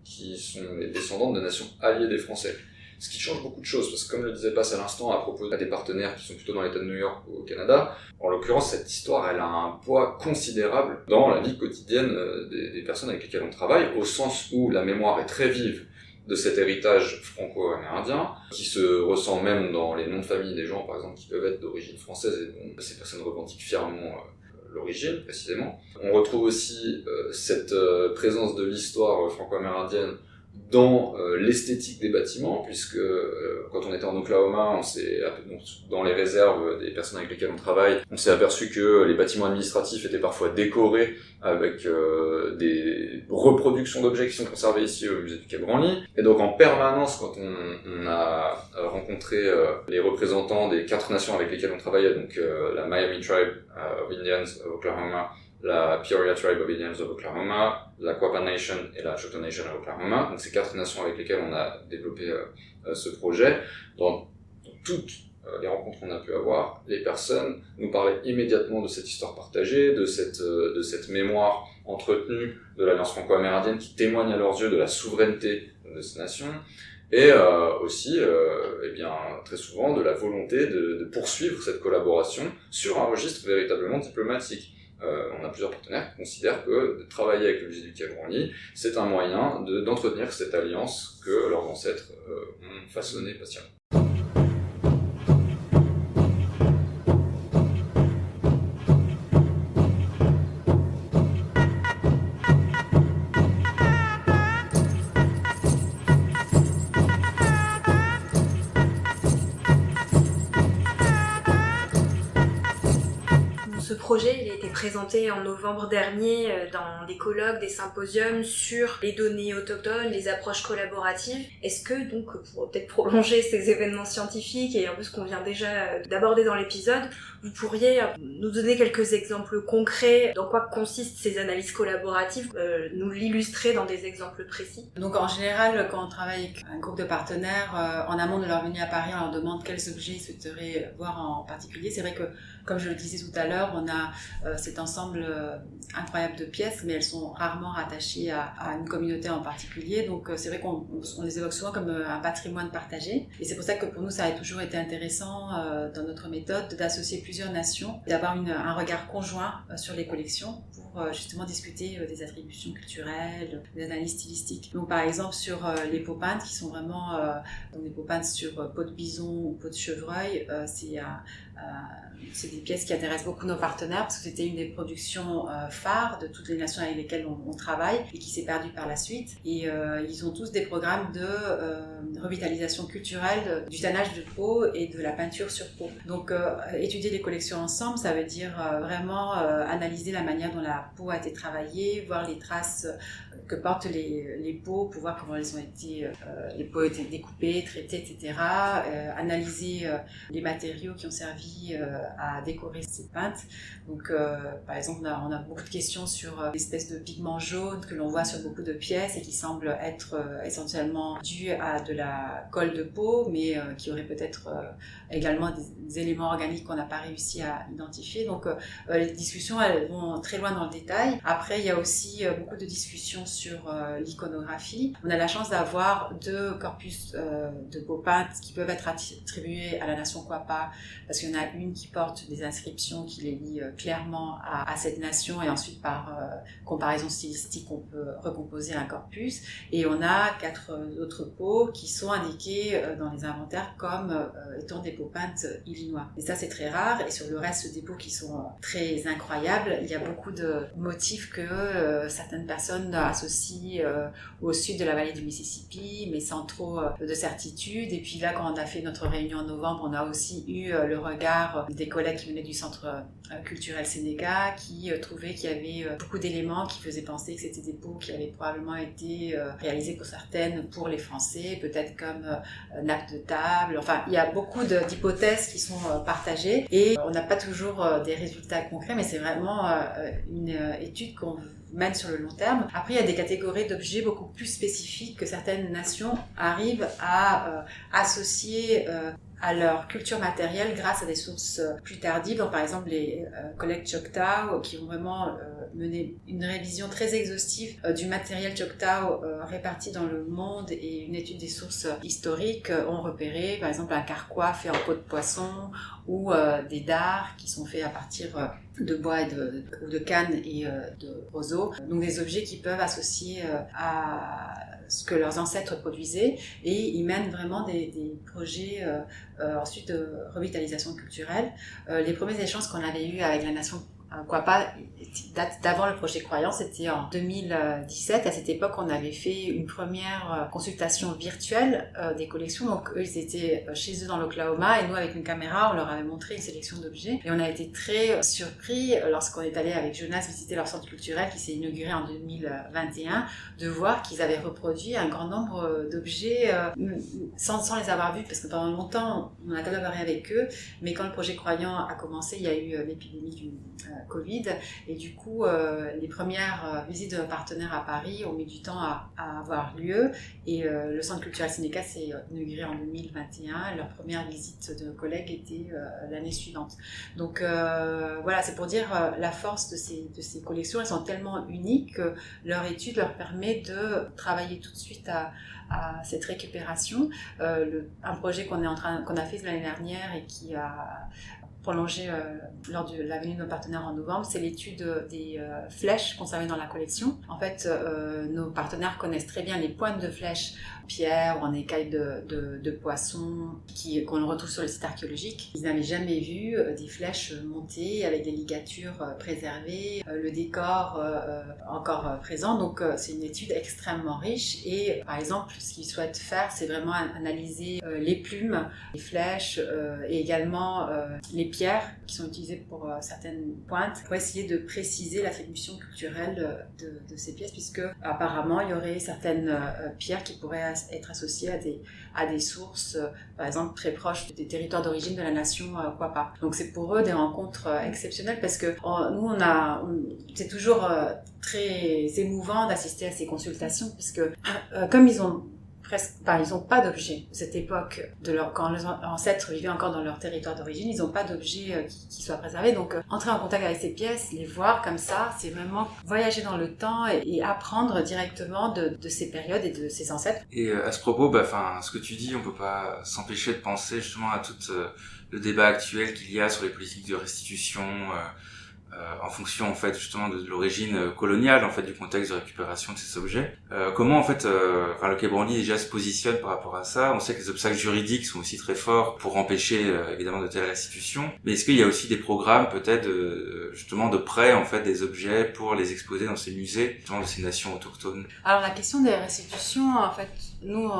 qui sont les descendantes de nations alliées des Français. Ce qui change beaucoup de choses, parce que comme le disait Passe à l'instant à propos des partenaires qui sont plutôt dans l'État de New York ou au Canada, en l'occurrence cette histoire elle a un poids considérable dans la vie quotidienne des personnes avec lesquelles on travaille, au sens où la mémoire est très vive de cet héritage franco-amérindien, qui se ressent même dans les noms de famille des gens par exemple qui peuvent être d'origine française et dont ces personnes revendiquent fièrement l'origine précisément. On retrouve aussi cette présence de l'histoire franco-amérindienne dans l'esthétique des bâtiments, puisque quand on était en Oklahoma, dans les réserves des personnes avec lesquelles on travaille, on s'est aperçu que les bâtiments administratifs étaient parfois décorés avec des reproductions d'objets qui sont conservés ici au musée du Quai Branly. Et donc en permanence, quand on a rencontré les représentants des 4 nations avec lesquelles on travaillait, donc la Miami Tribe of Indians of Oklahoma, la Peoria Tribe of Indians of Oklahoma, la Quapaw Nation et la Choctaw Nation of Oklahoma, donc ces 4 nations avec lesquelles on a développé ce projet. Dans toutes les rencontres qu'on a pu avoir, les personnes nous parlaient immédiatement de cette histoire partagée, de cette mémoire entretenue de l'Alliance franco-amérindienne qui témoigne à leurs yeux de la souveraineté de ces nations, et aussi, très souvent, de la volonté de poursuivre cette collaboration sur un registre véritablement diplomatique. On a plusieurs partenaires qui considèrent que de travailler avec le musée du Quai Branly, c'est un moyen d'entretenir cette alliance que leurs ancêtres ont façonnée patiemment. Ce projet, il a été présenté en novembre dernier dans des colloques, des symposiums sur les données autochtones, les approches collaboratives. Est-ce que, donc, pour peut-être prolonger ces événements scientifiques et un peu ce qu'on vient déjà d'aborder dans l'épisode, vous pourriez nous donner quelques exemples concrets dans quoi consistent ces analyses collaboratives, nous l'illustrer dans des exemples précis? Donc en général, quand on travaille avec un groupe de partenaires, en amont de leur venue à Paris, on leur demande quels objets ils souhaiteraient voir en particulier. C'est vrai que, comme je le disais tout à l'heure, on a cet ensemble incroyable de pièces, mais elles sont rarement rattachées à une communauté en particulier. Donc c'est vrai qu'on les évoque souvent comme un patrimoine partagé. Et c'est pour ça que pour nous, ça a toujours été intéressant dans notre méthode d'associer plusieurs nations, d'avoir un regard conjoint sur les collections pour justement discuter des attributions culturelles, des analyses stylistiques. Donc par exemple sur les peaux peintes qui sont vraiment des peaux peintes sur peau de bison ou peau de chevreuil, c'est des pièces qui intéressent beaucoup nos partenaires parce que c'était une des productions phares de toutes les nations avec lesquelles on travaille et qui s'est perdue par la suite. Et ils ont tous des programmes de revitalisation culturelle du tannage de peau et de la peinture sur peau. Donc étudier les collections ensemble, ça veut dire vraiment analyser la manière dont la peau a été travaillée, voir les traces que portent les peaux pour voir comment elles ont été, les peaux ont été découpées, traitées, etc. Analyser les matériaux qui ont servi à décorer ces peintes. Donc, par exemple, on a beaucoup de questions sur l'espèce de pigment jaune que l'on voit sur beaucoup de pièces et qui semble être essentiellement dû à de la colle de peau, mais qui aurait peut-être également des éléments organiques qu'on n'a pas réussi à identifier. Donc, les discussions, elles vont très loin dans le détail. Après, il y a aussi beaucoup de discussions sur l'iconographie. On a la chance d'avoir 2 corpus de peaux peintes qui peuvent être attribués à la nation Quapaw, parce qu'il y en a une qui porte des inscriptions qui les lient clairement à cette nation, et ensuite par comparaison stylistique on peut recomposer un corpus, et on a 4 autres peaux qui sont indiquées dans les inventaires comme étant des peaux peintes illinois. Et ça c'est très rare, et sur le reste des peaux qui sont très incroyables, il y a beaucoup de motifs que certaines personnes associent au sud de la vallée du Mississippi, mais sans trop de certitude. Et puis là, quand on a fait notre réunion en novembre, on a aussi eu le regard des collègues qui venaient du centre culturel Sénéca, qui trouvaient qu'il y avait beaucoup d'éléments qui faisaient penser que c'était des peaux qui avaient probablement été réalisées pour certaines pour les Français, peut-être comme nappe de table. Enfin, il y a beaucoup d'hypothèses qui sont partagées et on n'a pas toujours des résultats concrets, mais c'est vraiment une étude qu'on mène sur le long terme. Après, il y a des catégories d'objets beaucoup plus spécifiques que certaines nations arrivent à associer à leur culture matérielle grâce à des sources plus tardives. Donc, par exemple, les collègues Choctaw qui ont vraiment mené une révision très exhaustive du matériel Choctaw réparti dans le monde et une étude des sources historiques ont repéré, par exemple, un carquois fait en peau de poisson ou des dards qui sont faits à partir de bois ou de canne et de roseaux. Donc des objets qui peuvent associer à ce que leurs ancêtres produisaient et ils mènent vraiment des projets ensuite de revitalisation culturelle. Les premiers échanges qu'on avait eus avec la nation Kwapa date d'avant le projet Croyance, c'était en 2017. À cette époque, on avait fait une première consultation virtuelle des collections. Donc eux, ils étaient chez eux dans l'Oklahoma et nous, avec une caméra, on leur avait montré une sélection d'objets. Et on a été très surpris lorsqu'on est allé avec Jonas visiter leur centre culturel qui s'est inauguré en 2021, de voir qu'ils avaient reproduit un grand nombre d'objets sans les avoir vus, parce que pendant longtemps, on a collaboré avec eux. Mais quand le projet Croyant a commencé, il y a eu l'épidémie du Covid et du coup les premières visites de nos partenaires à Paris ont mis du temps à avoir lieu et le centre culturel Sénéca s'est inauguré en 2021. Leur première visite de collègues était l'année suivante. Donc voilà, c'est pour dire la force de ces collections. Elles sont tellement uniques que leur étude leur permet de travailler tout de suite à cette récupération. Un projet qu'on a fait l'année dernière et qui a prolongé lors de la venue de nos partenaires en novembre, c'est l'étude des flèches conservées dans la collection. En fait, nos partenaires connaissent très bien les pointes de flèches en pierre ou en écailles de poissons qu'on retrouve sur le site archéologique. Ils n'avaient jamais vu des flèches montées avec des ligatures préservées, le décor encore présent. Donc c'est une étude extrêmement riche et par exemple, ce qu'ils souhaitent faire, c'est vraiment analyser les plumes, les flèches et également les pierres qui sont utilisées pour certaines pointes pour essayer de préciser l'attribution culturelle de ces pièces, puisque apparemment il y aurait certaines pierres qui pourraient être associées à des sources par exemple très proches des territoires d'origine de la nation Kwapa. Donc c'est pour eux des rencontres exceptionnelles parce que nous c'est toujours très émouvant d'assister à ces consultations parce que comme ils ont pas d'objets de cette époque, quand les ancêtres vivaient encore dans leur territoire d'origine, ils n'ont pas d'objets qui soient préservés. Donc, entrer en contact avec ces pièces, les voir comme ça, c'est vraiment voyager dans le temps et apprendre directement de ces périodes et de ces ancêtres. Et à ce propos, ce que tu dis, on peut pas s'empêcher de penser justement à tout le débat actuel qu'il y a sur les politiques de restitution, en fonction en fait justement de l'origine coloniale en fait du contexte de récupération de ces objets. Comment en fait le Quai Branly déjà se positionne par rapport à ça? On sait que les obstacles juridiques sont aussi très forts pour empêcher évidemment de telles restitutions. Mais est-ce qu'il y a aussi des programmes peut-être justement de prêt en fait des objets pour les exposer dans ces musées justement de ces nations autochtones? Alors la question des restitutions, en fait, nous,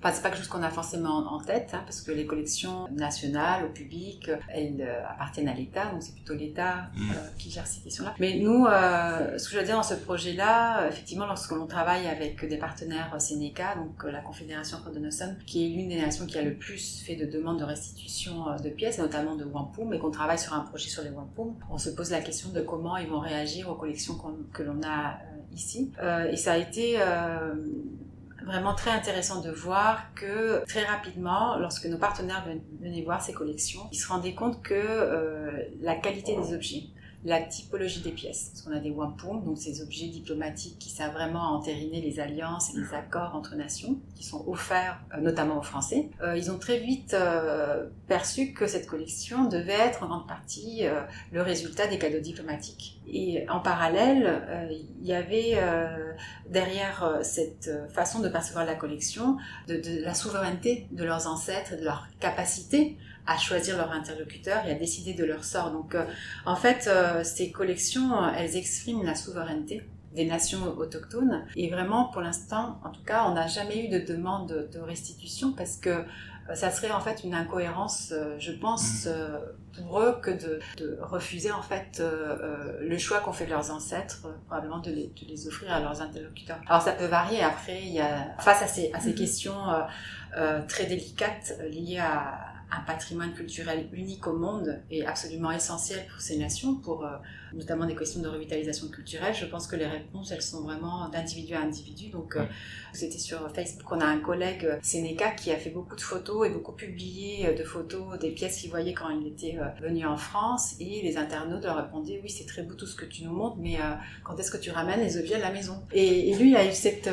c'est pas quelque chose qu'on a forcément en tête, parce que les collections nationales au public, elles appartiennent à l'État, donc c'est plutôt l'État qui gère ces questions-là. Mais nous, ce que je veux dire dans ce projet-là, effectivement, lorsque l'on travaille avec des partenaires Sénéca, donc la Confédération Haudenosaunee, qui est l'une des nations qui a le plus fait de demandes de restitution de pièces, et notamment de wampum, et qu'on travaille sur un projet sur les wampum, on se pose la question de comment ils vont réagir aux collections que l'on a ici. Et ça a été vraiment très intéressant de voir que très rapidement, lorsque nos partenaires venaient voir ces collections, ils se rendaient compte que la qualité des objets, la typologie des pièces, parce qu'on a des wampum, donc ces objets diplomatiques qui savent vraiment entériner les alliances et les accords entre nations, qui sont offerts notamment aux Français. Ils ont très vite perçu que cette collection devait être en grande partie le résultat des cadeaux diplomatiques Et en parallèle, il y avait derrière cette façon de percevoir la collection de la souveraineté de leurs ancêtres et de leur capacité à choisir leur interlocuteur et à décider de leur sort. Donc en fait, ces collections, elles expriment la souveraineté des nations autochtones. Et vraiment, pour l'instant, en tout cas, on n'a jamais eu de demande de restitution parce que ça serait en fait une incohérence, je pense, pour eux que de refuser en fait le choix qu'ont fait leurs ancêtres, probablement de les offrir à leurs interlocuteurs. Alors ça peut varier. Après, il y a face à ces questions très délicates liées à un patrimoine culturel unique au monde et absolument essentiel pour ces nations, pour notamment des questions de revitalisation culturelle. Je pense que les réponses, elles sont vraiment d'individu à individu. Donc, c'était sur Facebook, on a un collègue Sénéca qui a fait beaucoup de photos et beaucoup publié de photos des pièces qu'il voyait quand il était venu en France, et les internautes leur répondaient: oui, c'est très beau tout ce que tu nous montres, mais quand est-ce que tu ramènes les objets à la maison? Et lui, il a eu cette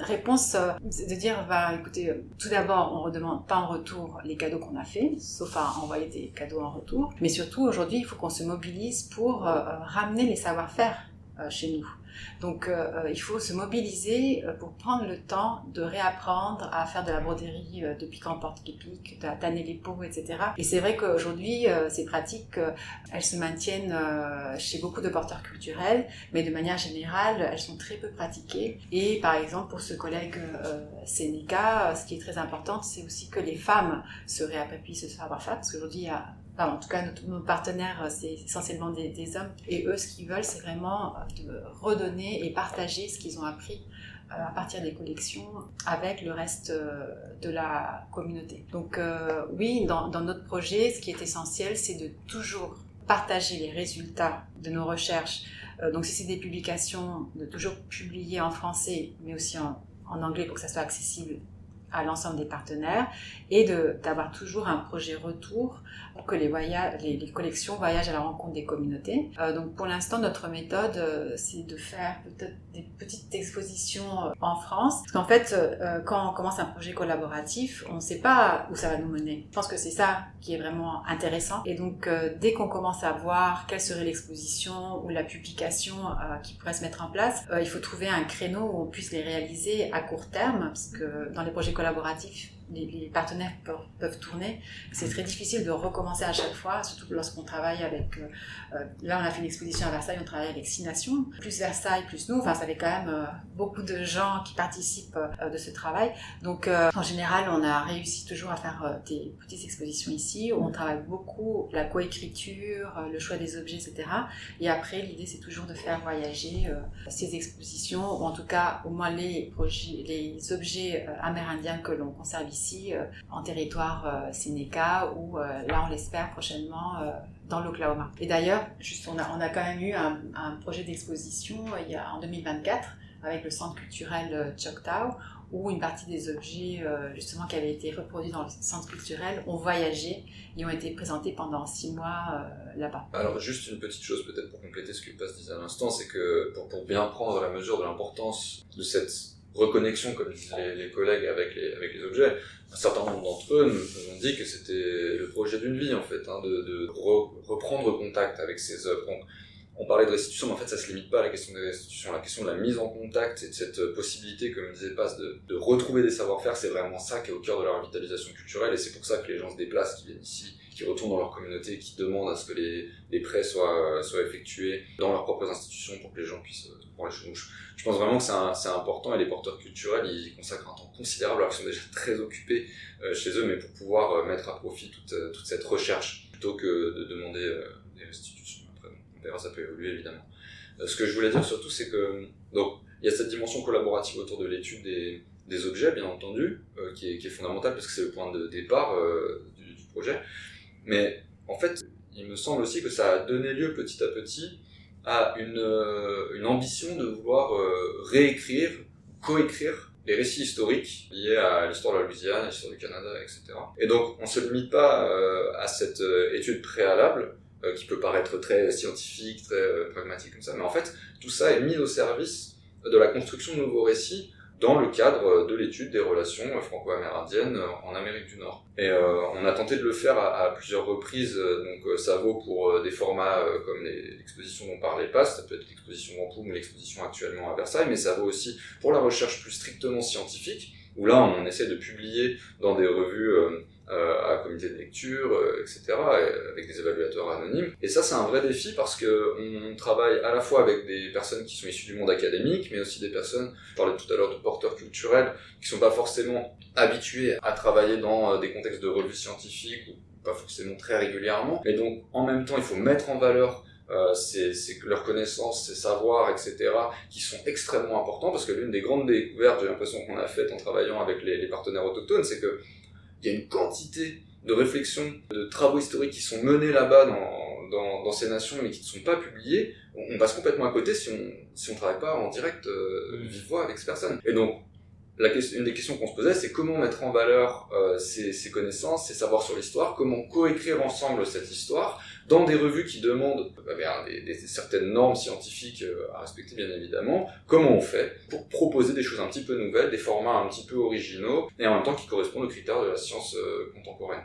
réponse de dire, écoutez, tout d'abord, on ne redemande pas en retour les cadeaux qu'on a fait, sauf à envoyer des cadeaux en retour. Mais surtout, aujourd'hui, il faut qu'on se mobilise pour ramener les savoir-faire chez nous. Donc, il faut se mobiliser pour prendre le temps de réapprendre à faire de la broderie de pique en porte-képique, de tanner les peaux, etc. Et c'est vrai qu'aujourd'hui, ces pratiques, elles se maintiennent chez beaucoup de porteurs culturels, mais de manière générale, elles sont très peu pratiquées. Et par exemple, pour ce collègue Sénéca, ce qui est très important, c'est aussi que les femmes se réapproprient ce savoir-faire, parce qu'aujourd'hui, il y a en tout cas, nos partenaires, c'est essentiellement des hommes. Et eux, ce qu'ils veulent, c'est vraiment de redonner et partager ce qu'ils ont appris à partir des collections avec le reste de la communauté. Donc oui, dans notre projet, ce qui est essentiel, c'est de toujours partager les résultats de nos recherches. Donc si c'est des publications, de toujours publier en français, mais aussi en anglais pour que ça soit accessible à l'ensemble des partenaires, et d'avoir toujours un projet retour pour que les collections voyagent à la rencontre des communautés. Donc pour l'instant, notre méthode, c'est de faire peut-être des petites expositions en France. Parce qu'en fait, quand on commence un projet collaboratif, on ne sait pas où ça va nous mener. Je pense que c'est ça qui est vraiment intéressant. Et donc, dès qu'on commence à voir quelle serait l'exposition ou la publication qui pourrait se mettre en place, il faut trouver un créneau où on puisse les réaliser à court terme, parce que dans les projets collaboratifs, les partenaires peuvent tourner. C'est très difficile de recommencer à chaque fois, surtout lorsqu'on travaille avec... là, on a fait une exposition à Versailles, on travaille avec 6 nations, plus Versailles, plus nous. Enfin, ça fait quand même beaucoup de gens qui participent de ce travail. Donc, en général, on a réussi toujours à faire des petites expositions ici, où on travaille beaucoup la coécriture, le choix des objets, etc. Et après, l'idée, c'est toujours de faire voyager ces expositions, ou en tout cas, au moins les objets amérindiens que l'on conserve ici, en territoire Sénéca, ou là, on l'espère prochainement dans l'Oklahoma. Et d'ailleurs, juste, on a quand même eu un projet d'exposition en 2024 avec le centre culturel Choctaw, où une partie des objets justement qui avaient été reproduits dans le centre culturel ont voyagé et ont été présentés pendant 6 mois là-bas. Alors juste une petite chose peut-être pour compléter ce que Paz disait à l'instant, c'est que pour bien prendre la mesure de l'importance de cette reconnexion, comme disaient les collègues, avec les objets, un certain nombre d'entre eux nous ont dit que c'était le projet d'une vie en fait, de reprendre contact avec ces œuvres. Donc, on parlait de restitution, mais en fait ça se limite pas à la question des restitutions, la question de la mise en contact et de cette possibilité, comme disait Paz, de retrouver des savoir-faire, c'est vraiment ça qui est au cœur de la revitalisation culturelle, et c'est pour ça que les gens se déplacent, qui viennent ici, qui retournent dans leur communauté, qui demandent à ce que les prêts soient effectués dans leurs propres institutions pour que les gens puissent voir les choses. Donc, je pense vraiment que c'est important, et les porteurs culturels, ils consacrent un temps considérable, alors qu'ils sont déjà très occupés chez eux, mais pour pouvoir mettre à profit toute cette recherche, plutôt que de demander des restitutions. Après, on verra, ça peut évoluer évidemment. Ce que je voulais dire surtout, c'est que donc il y a cette dimension collaborative autour de l'étude des objets, bien entendu, qui est fondamentale, parce que c'est le point de départ du projet. Mais en fait, il me semble aussi que ça a donné lieu petit à petit à une ambition de vouloir réécrire, coécrire les récits historiques liés à l'histoire de la Louisiane, à l'histoire du Canada, etc. Et donc, on se limite pas à cette étude préalable, qui peut paraître très scientifique, très pragmatique comme ça, mais en fait, tout ça est mis au service de la construction de nouveaux récits dans le cadre de l'étude des relations franco-amérindiennes en Amérique du Nord. Et on a tenté de le faire à plusieurs reprises, donc ça vaut pour des formats comme l'exposition dont parlait Paz, ça peut être l'exposition Wampum ou l'exposition actuellement à Versailles, mais ça vaut aussi pour la recherche plus strictement scientifique, où là on essaie de publier dans des revues à comité de lecture, etc., avec des évaluateurs anonymes. Et ça, c'est un vrai défi parce que on travaille à la fois avec des personnes qui sont issues du monde académique, mais aussi des personnes, je parlais tout à l'heure de porteurs culturels, qui sont pas forcément habitués à travailler dans des contextes de revues scientifiques, ou pas forcément très régulièrement. Et donc, en même temps, il faut mettre en valeur leurs connaissances, ces savoirs, etc., qui sont extrêmement importants, parce que l'une des grandes découvertes, j'ai l'impression qu'on a faites en travaillant avec les partenaires autochtones, c'est que il y a une quantité de réflexions, de travaux historiques qui sont menés là-bas dans ces nations, mais qui ne sont pas publiés. On passe complètement à côté si on travaille pas en direct vive voix avec ces personnes. Et donc, une des questions qu'on se posait, c'est comment mettre en valeur ces connaissances, ces savoirs sur l'histoire, comment coécrire ensemble cette histoire dans des revues qui demandent certaines normes scientifiques à respecter bien évidemment. Comment on fait pour proposer des choses un petit peu nouvelles, des formats un petit peu originaux, et en même temps qui correspondent aux critères de la science contemporaine.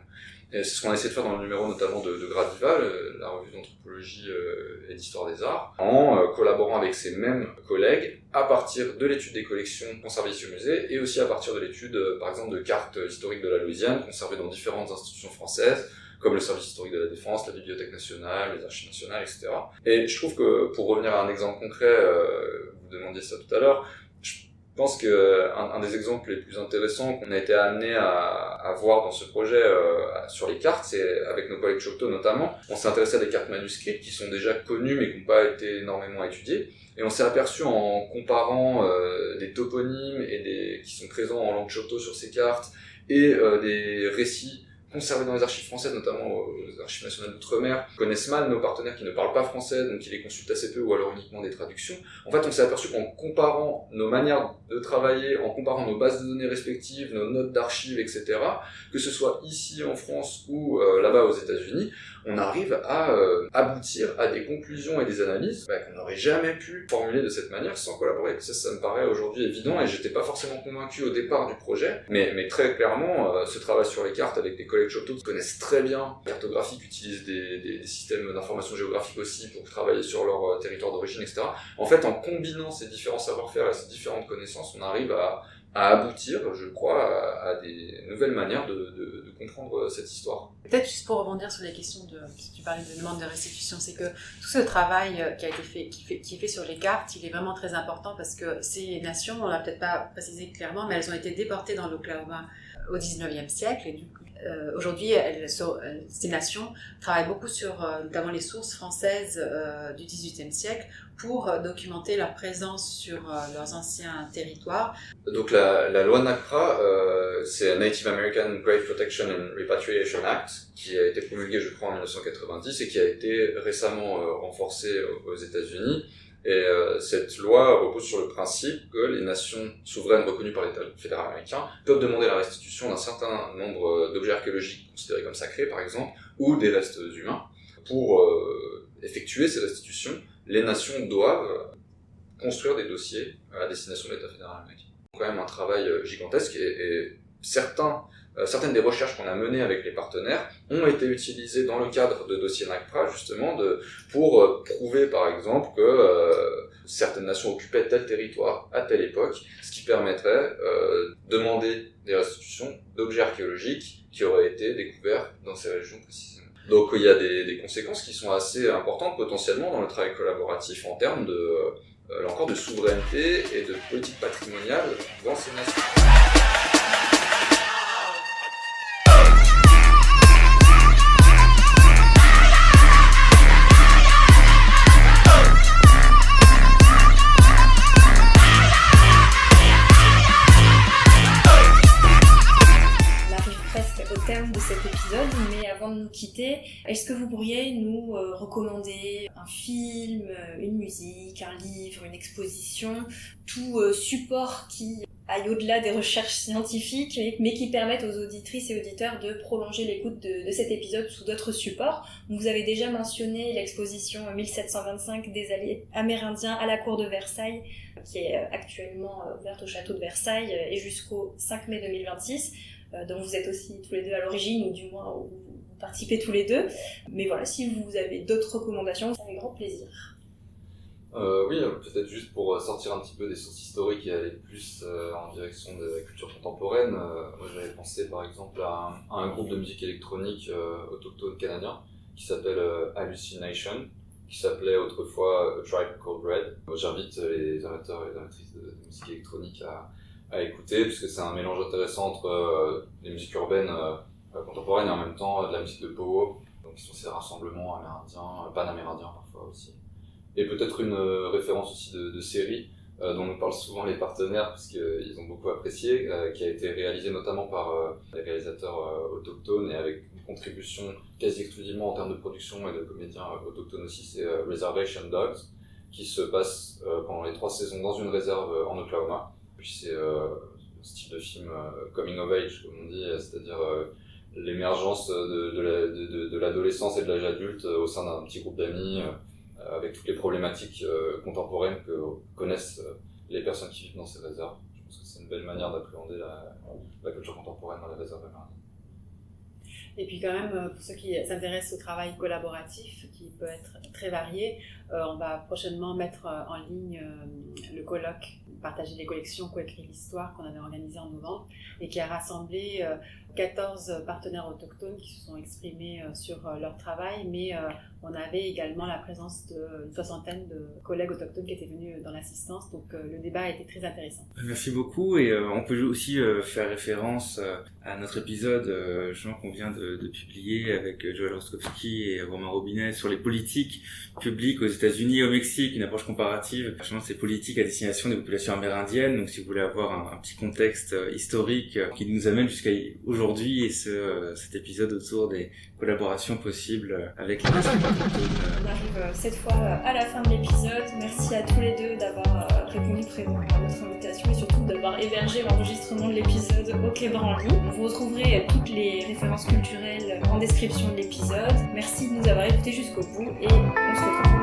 Et c'est ce qu'on a essayé de faire dans le numéro notamment de Gradiva, la revue d'anthropologie et d'histoire des arts, en collaborant avec ces mêmes collègues à partir de l'étude des collections conservées ici au musée et aussi à partir de l'étude, par exemple, de cartes historiques de la Louisiane conservées dans différentes institutions françaises, comme le service historique de la Défense, la Bibliothèque nationale, les archives nationales, etc. Et je trouve que, pour revenir à un exemple concret, vous demandiez ça tout à l'heure, je pense qu'un des exemples les plus intéressants qu'on a été amené à voir dans ce projet sur les cartes, c'est avec nos collègues Choctaw notamment, on s'est intéressé à des cartes manuscrites qui sont déjà connues mais qui n'ont pas été énormément étudiées. Et on s'est aperçu en comparant des toponymes qui sont présents en langue Choctaw sur ces cartes et des récits conservés dans les archives françaises, notamment aux archives nationales d'outre-mer, connaissent mal nos partenaires qui ne parlent pas français, donc qui les consultent assez peu ou alors uniquement des traductions. En fait, on s'est aperçu qu'en comparant nos manières de travailler, en comparant nos bases de données respectives, nos notes d'archives, etc., que ce soit ici en France ou là-bas aux États-Unis, on arrive à aboutir à des conclusions et des analyses qu'on n'aurait jamais pu formuler de cette manière sans collaborer. Ça me paraît aujourd'hui évident et j'étais pas forcément convaincu au départ du projet, mais très clairement, ce travail sur les cartes avec des collègues Choctaw qui connaissent très bien la cartographie, qui utilisent des systèmes d'information géographique aussi pour travailler sur leur territoire d'origine, etc. En fait, en combinant ces différents savoir-faire et ces différentes connaissances, on arrive à aboutir, je crois, à des nouvelles manières de comprendre cette histoire. Peut-être juste pour rebondir sur les questions si tu parlais de demande de restitution, c'est que tout ce travail qui a été fait, qui est fait sur les cartes, il est vraiment très important parce que ces nations, on l'a peut-être pas précisé clairement, mais elles ont été déportées dans l'Oklahoma au 19e siècle et du coup, aujourd'hui, ces nations travaillent beaucoup sur notamment les sources françaises du XVIIIe siècle pour documenter leur présence sur leurs anciens territoires. Donc la loi NAGPRA, c'est Native American Grave Protection and Repatriation Act, qui a été promulguée, je crois, en 1990 et qui a été récemment renforcée aux États-Unis. Et cette loi repose sur le principe que les nations souveraines reconnues par l'État fédéral américain peuvent demander la restitution d'un certain nombre d'objets archéologiques considérés comme sacrés, par exemple, ou des restes humains. Pour effectuer ces restitutions, les nations doivent construire des dossiers à destination de l'État fédéral américain. C'est quand même un travail gigantesque et certaines des recherches qu'on a menées avec les partenaires ont été utilisées dans le cadre de dossiers NAGPRA, justement, pour prouver, par exemple, que certaines nations occupaient tel territoire à telle époque, ce qui permettrait de demander des restitutions d'objets archéologiques qui auraient été découverts dans ces régions précisément. Donc il y a des conséquences qui sont assez importantes potentiellement dans le travail collaboratif en termes là encore de souveraineté et de politique patrimoniale dans ces nations. De cet épisode, mais avant de nous quitter, est-ce que vous pourriez nous recommander un film, une musique, un livre, une exposition, tout support qui aillent au-delà des recherches scientifiques, mais qui permettent aux auditrices et auditeurs de prolonger l'écoute de cet épisode sous d'autres supports. Vous avez déjà mentionné l'exposition 1725 des alliés amérindiens à la cour de Versailles, qui est actuellement ouverte au château de Versailles et jusqu'au 5 mai 2026, dont vous êtes aussi tous les deux à l'origine, ou du moins où vous participez tous les deux. Mais voilà, si vous avez d'autres recommandations, c'est avec grand plaisir. Oui, peut-être juste pour sortir un petit peu des sources historiques et aller plus en direction de la culture contemporaine. Moi, j'avais pensé par exemple à un groupe de musique électronique autochtone canadien qui s'appelle Hallucination, qui s'appelait autrefois A Tribe Called Red. J'invite les amateurs et les amatrices de musique électronique à écouter, puisque c'est un mélange intéressant entre les musiques urbaines contemporaines et en même temps de la musique de pogo, donc qui sont ces rassemblements amérindiens, panamérindiens parfois aussi. Et peut-être une référence aussi de série dont nous parlent souvent les partenaires parce qu'ils ont beaucoup apprécié, qui a été réalisée notamment par les réalisateurs autochtones et avec une contribution quasi exclusivement en termes de production et de comédiens autochtones aussi, c'est Reservation Dogs, qui se passe pendant les 3 saisons dans une réserve en Oklahoma. Puis c'est un style de film coming of age, comme on dit, c'est-à-dire l'émergence de l'adolescence et de l'âge adulte au sein d'un petit groupe d'amis, avec toutes les problématiques contemporaines que connaissent les personnes qui vivent dans ces réserves. Je pense que c'est une belle manière d'appréhender la culture contemporaine dans les réserves amérindiennes. Et puis quand même, pour ceux qui s'intéressent au travail collaboratif, qui peut être très varié, on va prochainement mettre en ligne le colloque Partager les collections, coécrire l'histoire qu'on avait organisé en novembre et qui a rassemblé 14 partenaires autochtones qui se sont exprimés sur leur travail, mais on avait également la présence d'une 60aine de collègues autochtones qui étaient venus dans l'assistance, donc le débat a été très intéressant. Merci beaucoup, et on peut aussi faire référence à notre épisode justement qu'on vient de publier avec Joël Rostkowski et Romain Robinet sur les politiques publiques aux États-Unis et au Mexique, une approche comparative justement de ces politiques à destination des populations amérindiennes. Donc si vous voulez avoir un petit contexte historique qui nous amène jusqu'à aujourd'hui et cet épisode autour des collaborations possibles avec les nations autochtones. On arrive cette fois à la fin de l'épisode. Merci à tous les deux d'avoir répondu présent à notre invitation et surtout d'avoir hébergé l'enregistrement de l'épisode au Quai Branly. Vous retrouverez toutes les références culturelles en description de l'épisode. Merci de nous avoir écoutés jusqu'au bout et on se retrouve